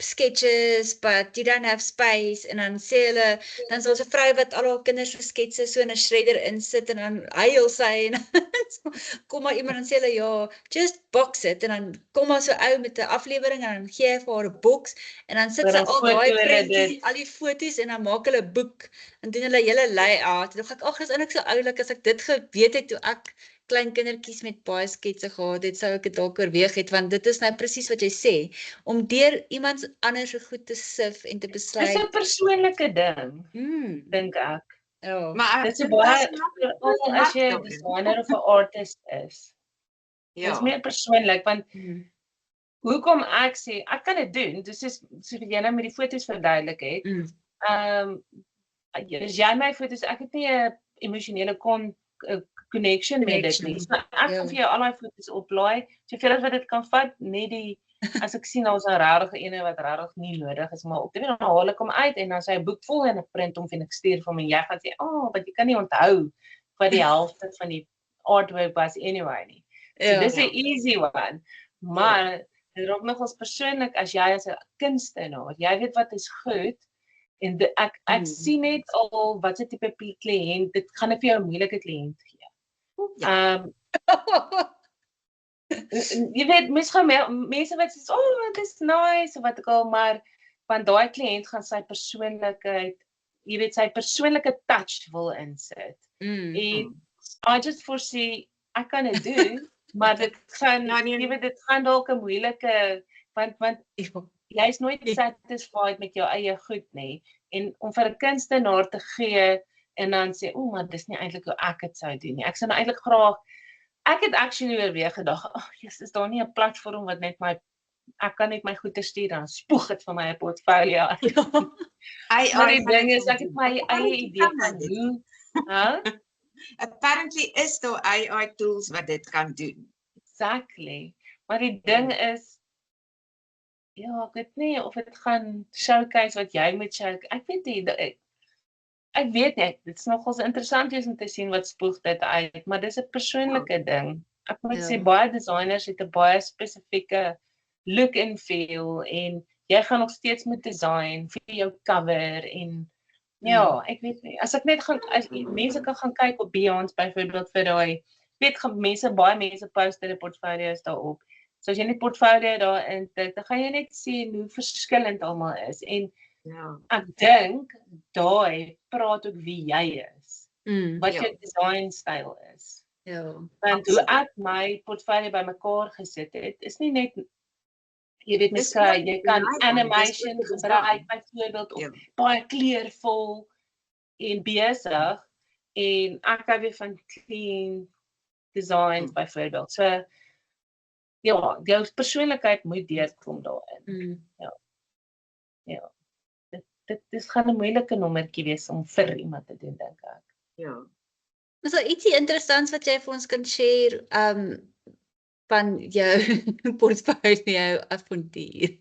sketches but you don't have space en dan sê hulle, dan is daar 'n vrou wat al haar kinders se sketse so in 'n shredder insit en dan huil sy en kom maar iemand en sê hulle ja, just box it en dan kom maar so ou met 'n aflewering en dan gee hy vir haar 'n boks en dan sit sy al daai prentjies, al die foto's en dan maak hulle 'n boek en doen hulle hele layout. Dan dink ek, ag, dis eintlik so oulik as ek dit geweet het toe ek klein kindertjies met baie sketse gehad het, sou ek dit dalk oorweeg het, want dit is nou presies wat jy sê, om deur iemand anders se goed te sif en te besluit. Dis 'n persoonlike ding, dink ek. Ja. Maar dit is baie as jy 'n designer of 'n artist is. Dit is meer persoonlik want hoekom ek sê ek kan dit doen, dis is so wat jy nou met die foto's verduidelik het. As jy my foto's, ek het nie 'n emosionele connection met dit nie. So ek gaan vir jou al daai foto's oplaai, soveel as wat dit kan vat, net die as ek sien ons 'n regtig ene wat regtig nie nodig is, maar op die dan haal ek hom uit en dan sy 'n boek vol en ek print hom en ek stuur vir hom en jy gaan sê, want jy kan nie onthou wat die helfte van die artwork was anyway nie. So dis 'n easy one. Maar dit raak nogals persoonlik as jy as 'n kunstenaar, jy weet wat is goed en ek sien net al wat se tipe kliënt, dit gaan net vir jou 'n moeilike kliënt gee. Jy weet, mense wat sê, dit is nice, of wat ek al, maar van daai kliënt gaan sy persoonlikheid, jy weet, sy persoonlike touch wil insit. En I just foresee, ek kan dit doen, maar dit gaan, jy weet, dit gaan dalk 'n moeilike, want jy is nooit satisfied met jou eie goed nie, en om vir 'n kunstenaar te gee, en dan sê, maar dis nie eintlik hoe ek dit sou doen nie, ek sou nou eintlik graag, ek het actually weer gedag, is daar nie 'n platform wat net ek kan net my goeie stuur, dan spoeg het vir my 'n portfolio. Maar die ding is, ek het my eie idee van hoe, Apparently is daar AI tools wat dit kan doen. Exactly. Maar die ding is, ek weet nie of dit gaan showcase wat jy moet showcase. Ek weet nie, dit is nogals interessant om te sien wat spoeg dit uit, maar dis 'n persoonlike ding. Ek moet sê, baie designers het 'n baie spesifieke look and feel, en jy gaan nog steeds moet design vir jou cover, en ek weet nie, as mense kan gaan kyk op Behance byvoorbeeld vir daai, baie mense post hulle portfolios daarop, so as jy net portfolio daarin tik, dan gaan jy net sien hoe verskillend almal is, en ek dink, daai praat ook wie jy is, wat jou design style is. Want hoe ek my portfolio bymekaar gesit het, is nie net, jy weet, jy kan animation gebruik, byvoorbeeld, of baie kleurvol en besig, en ek hou weer van clean designs byvoorbeeld. So, jou persoonlikheid moet deurkom daarin. Dit gaan 'n moeilike nommertjie wees om vir iemand te doen, dink ek. Is daar ietsie interessants wat jy vir ons kan share van jou portfolio avontuur?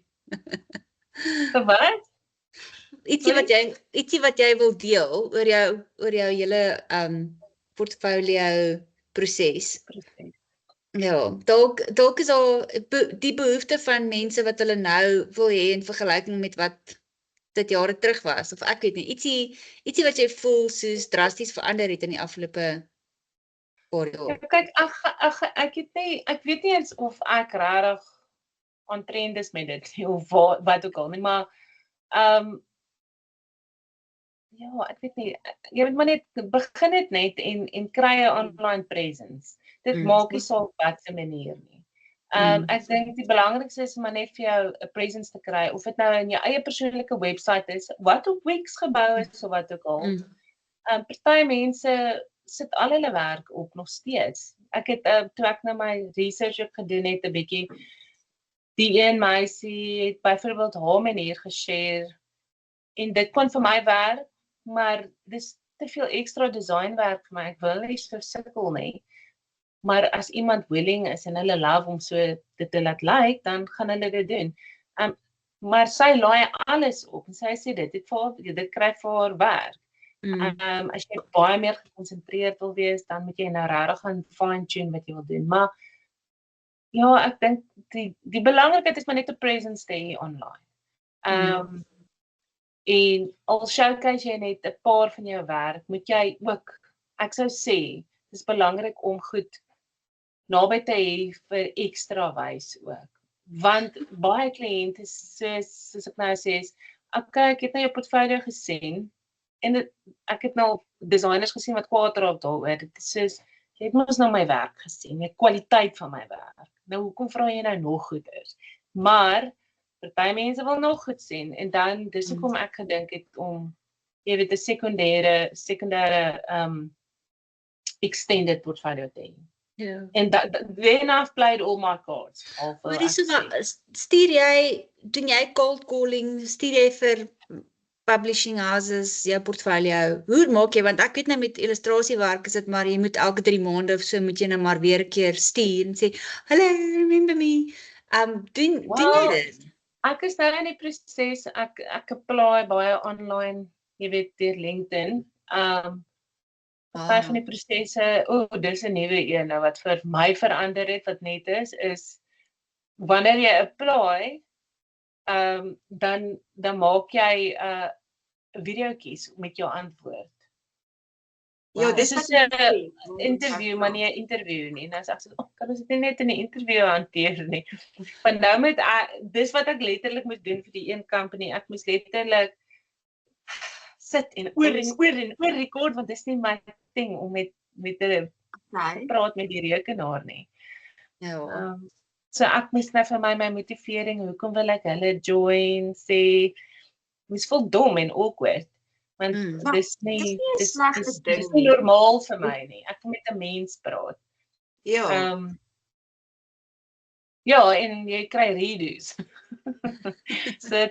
Wat? Ietsie wat jy wil deel oor jou hele portfolio proses. Dalk is al die behoefte van mense wat hulle nou wil hê in vergelyking met wat dit jare terug was, of ek weet nie, ietsie wat jy voel soos drasties verander het in die afgelope paar jaar. Kyk, ek weet nie eens of ek regtig aan trend is met dit, of wat ook al nie, maar ek weet nie, jy moet maar net begin het net en kry 'n online presence. Dit maak nie saak wat se manier nie. Ek dink die belangrikste is maar net vir jou 'n presence te kry, of dit nou in jou eie persoonlike webwerf is, wat op Wix gebou is, of wat ook al. Party mense sit al hulle werk op nog steeds. Ek het, toe ek nou my research ook gedoen het, 'n bietjie, die een meisie het byvoorbeeld haar manier geshare, en dit kon vir my werk, maar dis te veel ekstra designwerk vir my, ek wil nie so sukkel nie. Maar as iemand willing is en hulle love om so dit te laat lyk, dan gaan hulle dit doen. Maar sy laai alles op, en sy sê dit kry vir haar werk. As jy baie meer gekonsentreerd wil wees, dan moet jy nou regtig gaan fine-tune wat jy wil doen. Maar ek dink die belangrikheid is maar net 'n presence te hê online. En al showcase jy net 'n paar van jou werk, moet jy ook, ek sou sê, dis belangrik om goed naby te hê vir ekstra wys ook. Want baie kliënte soos ek nou sê, ek het nou jou portfolio gesien, en ek het nou designers gesien wat kwaad raak daaroor. Dit is soos, jy het mos nou my werk gesien, die kwaliteit van my werk. Nou, hoekom vra jy nou nog goeder? Maar, party mense wil nog goed sien, en dan, dis hoekom ek gedink het om, jy weet, 'n sekondêre extended portfolio te hê. Ja. En then I've played all my cards. Maar stuur jy, doen jy cold calling, stuur jy vir publishing houses, jou portfolio, hoe maak jy, want ek weet nou met illustrasiewerk is dit maar, jy moet elke 3 maande of so, moet jy nou maar weer 'n keer stuur en sê, hello, remember me, doen jy dit? Ek is nou in die proses, ek apply baie online, jy weet, deur LinkedIn, Party van die prosesse, dis 'n nuwe een nou wat vir my verander het, wat net is wanneer jy apply, dan maak jy videoetjies met jou antwoord. Ja, dis wat 'n interview, maar nie 'n interview nie. Nou sê ek, kan ons dit net in 'n interview hanteer nie. Van nou met dis wat ek letterlik moes doen vir die een company. Ek moes letterlik sit en oor rekord, want dis nie my ding om met te praat met die rekenaar nie. Ja. So ek moes nou vir my motivering, hoekom wil ek hulle join, sê, moes voel dom en awkward. Want dis nie normaal vir my nie. Ek moet met 'n mens praat. Ja. Ja, en jy kry redos. So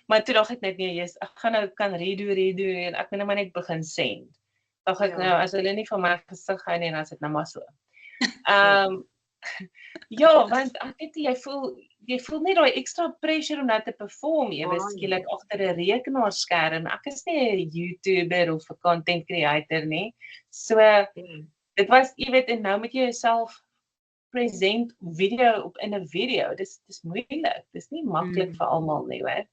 maar toe dink ek net nee, ek gaan nou kan redo en ek moet nou maar net begin send. Dink ek nou as hulle nie van my gesig hou nie, dan is dit nou maar so. Ja, want ek weet jy voel net daai ekstra pressure om nou te perform, ewe skielik agter 'n rekenaarskerm. Ek is nie 'n YouTuber of 'n content creator nie. So dit was, jy weet, en nou moet jy jouself present in 'n video. Dis moeilik. Dis nie maklik vir almal nie, hoor.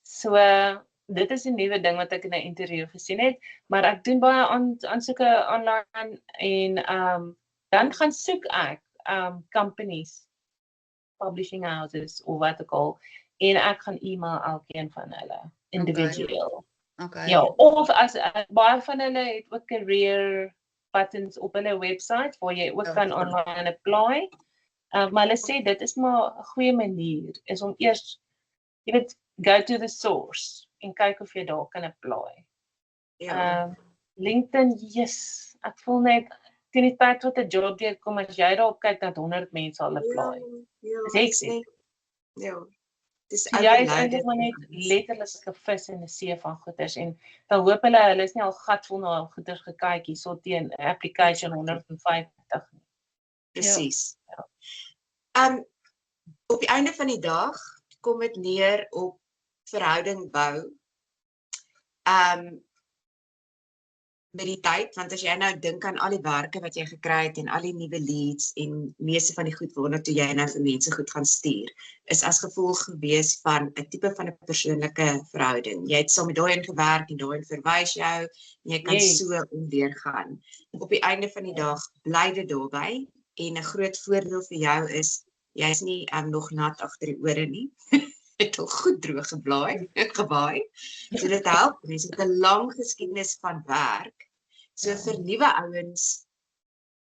So dit is 'n nuwe ding wat ek in 'n interview gesien het, maar ek doen baie aansoeke online en dan gaan soek ek companies, publishing houses of wat ook al, en ek gaan e-mail elkeen van hulle individueel. Okay. Ja, of as baie van hulle het ook career buttons op hulle website waar jy ook kan online apply. Maar hulle sê dit is maar 'n goeie manier is om eers, jy weet, go to the source en kyk of jy daar kan apply. LinkedIn, yes, ek voel net teen die tyd wat 'n job deurkom, as jy daarop kyk dat 100 mense al apply. Dis hektiek. Ja. Dis jy is eintlik maar net letterlik 'n vis in 'n see van goeders en dan hoop hulle is nie al gatvol na al goeders gekyk hierso teen application 150 nie. Presies. Op die einde van die dag kom dit neer op verhouding bou. Met die tyd, want as jy nou dink aan al die werke wat jy gekry het en al die nuwe leads en meeste van die goed waarna toe jy nou vir mense goed gaan stuur, is as gevolg gewees van 'n tipe van 'n persoonlike verhouding. Jy het saam met daai een gewerk en daai een verwys jou en jy kan so onweer gaan. Op die einde van die dag bly dit daarby en 'n groot voordeel vir jou is jy's nie nog nat agter die ore nie. Het al goed droog gewaai. So dit help, mense het 'n lang geskiedenis van werk. So vir nuwe ouens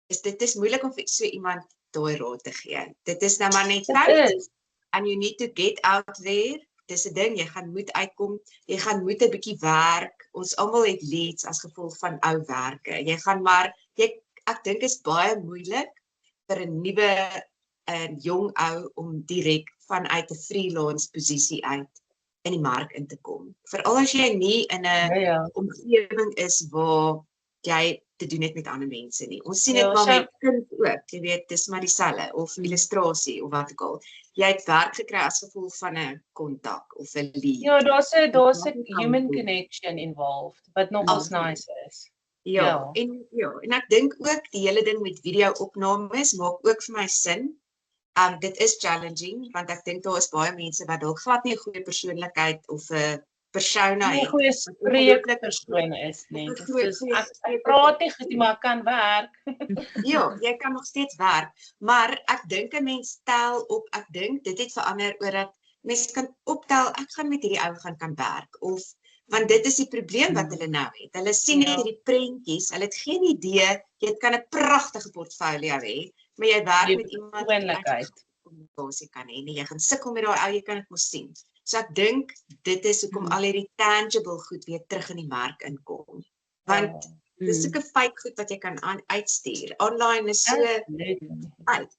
dit is moeilik om vir so iemand daai raad te gee. Dit is nou maar net tyd. And you need to get out there. Dis 'n ding, jy gaan moet uitkom, jy gaan moet 'n bietjie werk. Ons almal het leads as gevolg van ou werke. Jy gaan maar ek dink is baie moeilik vir 'n nuwe jong ou om direk vanuit 'n freelance posisie uit in die mark in te kom. Veral as jy nie in 'n omgewing is waar jy te doen het met ander mense nie. Ons sien dit maar met kind ook, jy weet, dis maar dieselfde of illustrasie of wat ook al. Jy het werk gekry as gevolg van 'n kontak of 'n lead. Ja, daar's 'n human connection involved wat nogals nice is. En ek dink ook die hele ding met video-opnames maak ook vir my sin. Dit is challenging, want ek dink daar is baie mense wat dalk glad nie 'n goeie persoonlikheid of 'n persona het. 'n goeie spreekpersoon is, nee. Ek praat nie goed, maar kan werk. Ja, jy kan nog steeds werk, maar ek dink 'n mens tel op, ek dink dit het verander oor dat mense kan optel, ek gaan met hierdie ou kan werk, of want dit is die probleem wat hulle nou het. Hulle sien net hierdie prentjies, hulle het geen idee, jy kan 'n pragtige portfolio hê, maar jy werk met iemand wat kommunikasie kan hê, jy gaan sukkel met daai ou, jy kan dit mos sien. So ek dink dit is hoekom al hierdie tangible goed weer terug in die mark inkom. Want Dis sulke fake goed wat jy kan uitstuur. Online is so uit.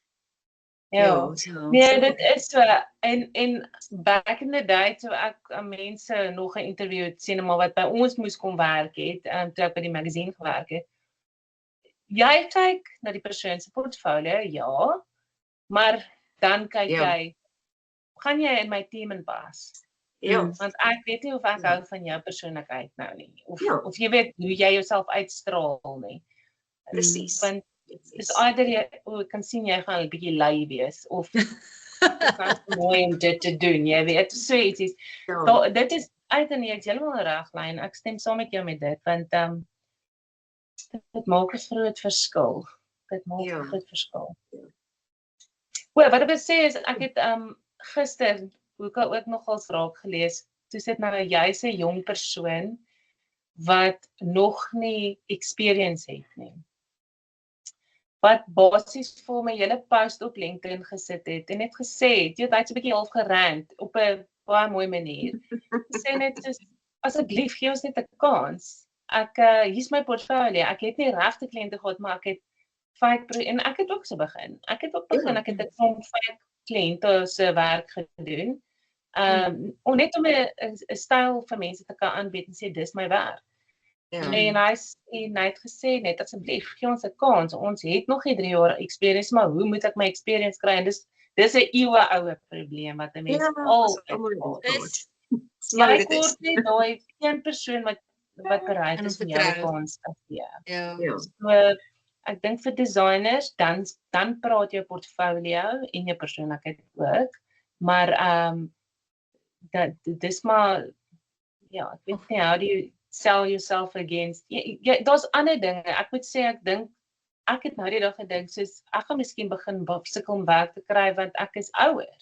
Ja. Ja. Nee, dit is so. En back in the day, toe ek mense nog 'n interview het sien maar wat by ons moes kom werk het, toe ek by die magazine gewerk het. Jy kyk na die persoon se portfolio, ja, maar dan kyk jy, gaan jy in my team inpas? Ja. Want ek weet nie of ek hou van jou persoonlikheid nou nie, of jy weet hoe jy jouself uitstraal nie. Presies. Want dis either jy kan sien jy gaan 'n bietjie lui wees of dit is mooi om dit te doen, jy weet, so iets. Dit is uit en jy's heeltemal reg, Lyn. Ek stem saam met jou met dit, want dit maak 'n groot verskil. Dit maak 'n groot verskil. Wat ek wil sê is ek het gister ook nogals raak gelees. Toe sit nou jy's 'n jong persoon wat nog nie experience het nie. Wat basies vir my hele post op LinkedIn gesit het en net gesê, jy het hy's 'n bietjie half gerant op 'n baie mooi manier. Sê net soos asseblief gee ons net 'n kans. Hier's my portfolio. Ek het nie regte kliënte gehad, maar ek het fake en ek het ook so begin. Ek het 'n klomp fake kliënte se werk gedoen. Net om 'n styl vir mense te kan aanbied en sê dis my werk. En hy het gesê net asseblief gee ons 'n kans. Ons het nog nie 3 jaar experience, maar hoe moet ek my experience kry? En dis 'n eeuoue probleem wat 'n mens Dis jy kort net daai een persoon wat bereid is om jou 'n kans te gee. Ja. So ek dink vir designers dan praat jou portfolio en jou persoonlikheid ook, maar dis maar ja, ek weet nie, how do you sell yourself against, daar's ander dinge, ek moet sê, ek het nou die dag gedink, soos, ek gaan miskien begin sukkel om werk te kry, want ek is ouer.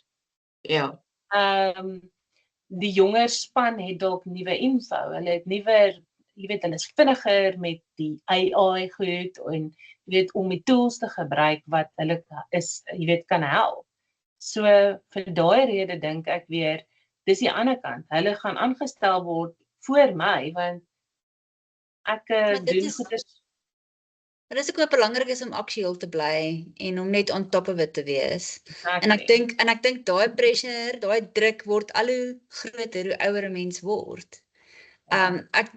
Ja. Die jonger span het dalk nuwe info, hulle het nuwe, jy weet, hulle is vinniger met die AI goed, en jy weet, om die tools te gebruik, wat hulle is, jy weet, kan help. So, vir daai rede dink ek weer, dis die ander kant, hulle gaan aangestel word voor my, want ek doen goeders. Dit is ook belangrik is om aktueel te bly en om net on top of it te wees. Exactly. En ek dink daai pressure, daai druk word al hoe groter hoe ouer 'n mens word. Ek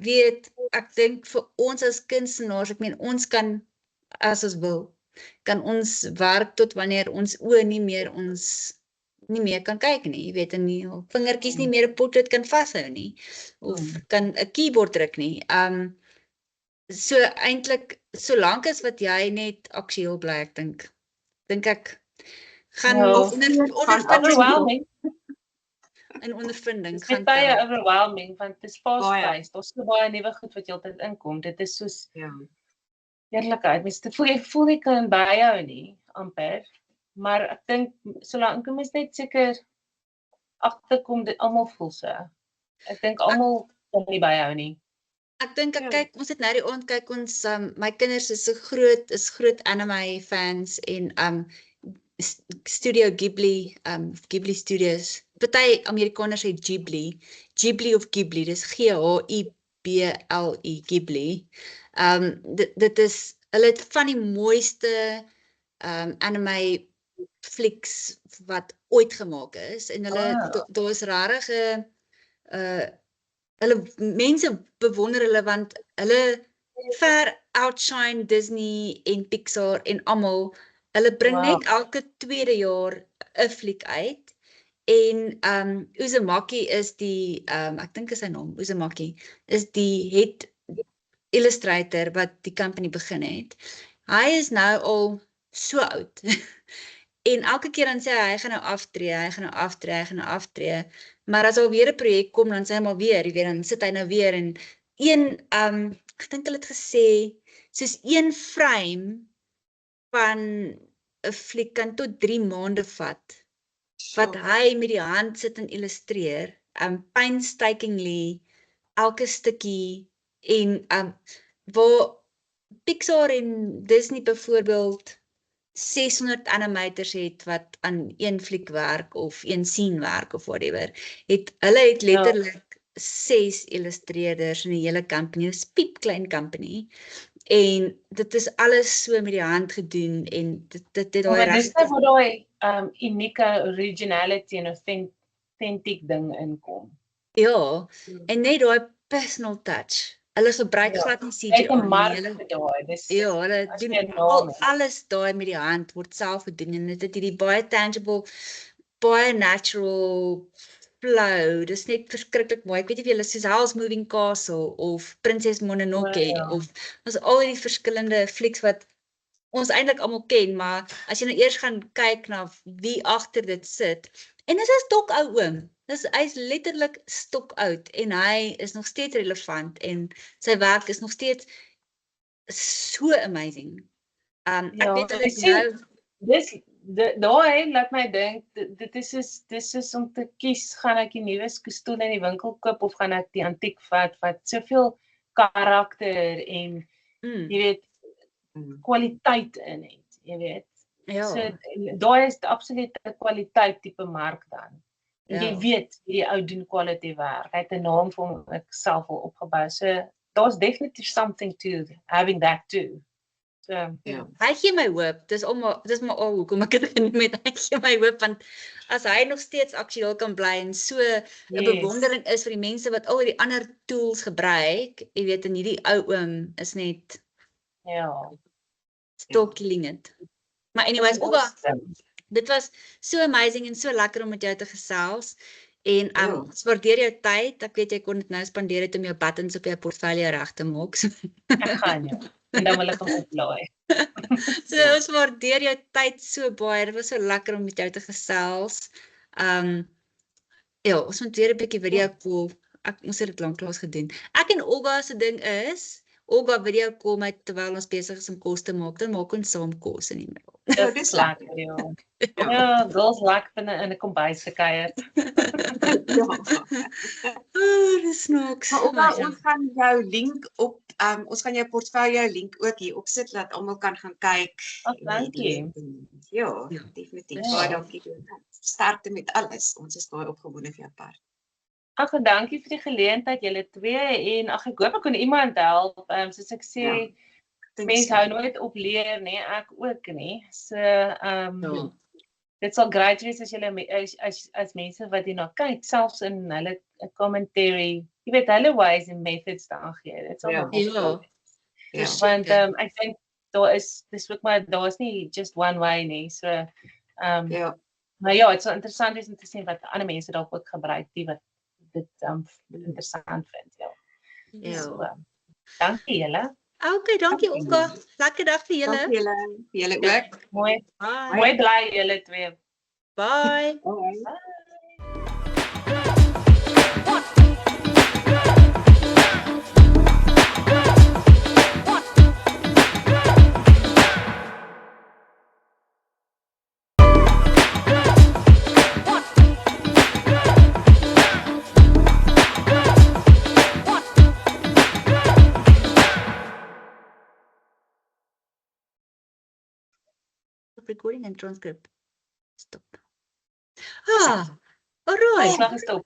dink vir ons as kunstenaars, ek meen ons kan as ons wil, kan ons werk tot wanneer ons oë nie meer kan kyk nie, jy weet, en nie vingertjies nie meer 'n potlood kan vashou nie, of kan 'n keyboard druk nie. So eintlik, solank as wat jy net aktueel bly, ek dink ek gaan overwhelming. In ondervinding Dit is baie overwhelming, want dit is fast-paced, daar's so baie nuwe goed wat heeltyd inkom, dit is soos eerlikheid, mens voel nie kan byhou nie, amper, maar ek dink, solank mens net seker agterkom, dit almal voel so. Ek dink almal kan nie byhou nie. Ek dink kyk, ons het nou die aand kyk ons my kinders is groot anime fans en Studio Ghibli, Ghibli Studios. Party Amerikaners sê Ghibli of Ghibli, dis G-H-I-B-L-I, Ghibli. Dit is, hulle het van die mooiste anime flieks wat ooit gemaak is en hulle daar is regtig hulle mense bewonder hulle want hulle ver outshine Disney en Pixar en almal. Hulle bring net elke 2de jaar 'n fliek uit en Uzumaki is die ek dink is sy naam, Uzumaki is die head illustrator wat die company begin het. Hy is nou al so oud. En elke keer dan sê hy gaan nou aftree, maar as al weer 'n projek kom, dan sê hy maar weer, jy weet, dan sit hy nou weer en ek dink hulle het gesê, soos 1 frame van 'n fliek kan tot 3 maande vat, wat hy met die hand sit en illustreer, painstakingly, elke stukkie, en waar Pixar en Disney byvoorbeeld 600 animators het wat aan 1 fliek werk of 1 scene werk of whatever. Hulle het letterlik 6 illustreerders in die hele company, 'n piepklein company. En dit is alles so met die hand gedoen en dit het daai Maar dis regte nou waar daai unieke originality en authentic ding inkom. ja, en net daai personal touch. Hulle gebruik Ja, glad nie Jy het 'n CGI nie. mark Hulle vir daai. Dis ja, hulle as doen jy 'n naam het. alles daai met die hand word self gedoen en dit het hierdie baie tangible, baie natural flow. Dis net verskriklik mooi. Ek weet nie of julle soos Howl's Moving Castle of Princess Mononoke Ja. of ons al hierdie verskillende flieks wat ons eintlik almal ken, maar as jy nou eers gaan kyk na wie agter dit sit. En dis 'n stok ou oom. Hy's letterlik stok oud en hy is nog steeds relevant en sy werk is nog steeds so amazing. Ek Ja, weet hulle ek het sien nou daai laat my dink dit is soos om te kies, gaan ek die nuwe stoel in die winkel koop of gaan ek die antiek vat wat soveel karakter en jy weet kwaliteit in het, jy weet. ja, So daai is absoluut 'n kwaliteit tipe mark dan. En jy Ja. weet hierdie ou doen quality werk. Hy het 'n naam vir hom ek self al opgebou. So daar's definitief something to having that too. So Ja. hy gee my hoop. Dis maar al hoekom ek dit genoem het. Hy gee my hoop want as hy nog steeds aktueel kan bly en so 'n Yes. bewondering is vir die mense wat al die ander tools gebruik, jy weet en hierdie ou oom is net ja. still killing it. Maar anyways, Olga, dit was so amazing en so lekker om met jou te gesels. En Ja. ons waardeer jou tyd. Ek weet jy kon dit nou spandeer het om jou buttons op jou portfolio reg te maak. Ek gaan ja. En dan wil ek hom oplaai. So ons waardeer jou tyd so baie. Dit was so lekker om met jou te gesels. Ja, ons moet weer 'n bietjie video call. Ons het dit lanklaas gedoen. Ek en Olga se ding is Olga video call my terwyl ons besig is om kos te maak, dan maak ons saam kos in die middel. Ja, dis lekker. Ja. Ja, girls like in 'n kombuis te kuier. Ja. Dis snaaks. Maar Olga, ons gaan jou link op ons gaan jou portfolio link ook hier opsit dat almal kan gaan kyk. Oh, dankie. Ja, Ja. definitief. Ja. Baie dankie. Sterkte met alles. Ons is baie opgewonde vir jou part. Ag, dankie vir die geleentheid julle twee en ag ek hoop ek kon iemand help. Soos ek sê, mense hou nooit op leer nie, ek ook nie. So dit sal great wees as julle as mense wat hierna kyk, selfs in hulle commentary, jy weet hulle ways and methods daar gee. Dit sal Ja. nog Ja. want ek dink dis ook maar daar's nie just one way nie. So Ja. maar ja, dit sal interessant wees om te sien wat ander mense dalk ook gebruik die wat dit interessant vind, ja. Ja. So, dankie julle. Okay, dankie Olga. Lekker dag vir julle. Dankie julle. Vir julle ook. Mooi Bye. bly julle twee. Bye. Bye. Recording and transcript. Stop. All right. Slag gestop.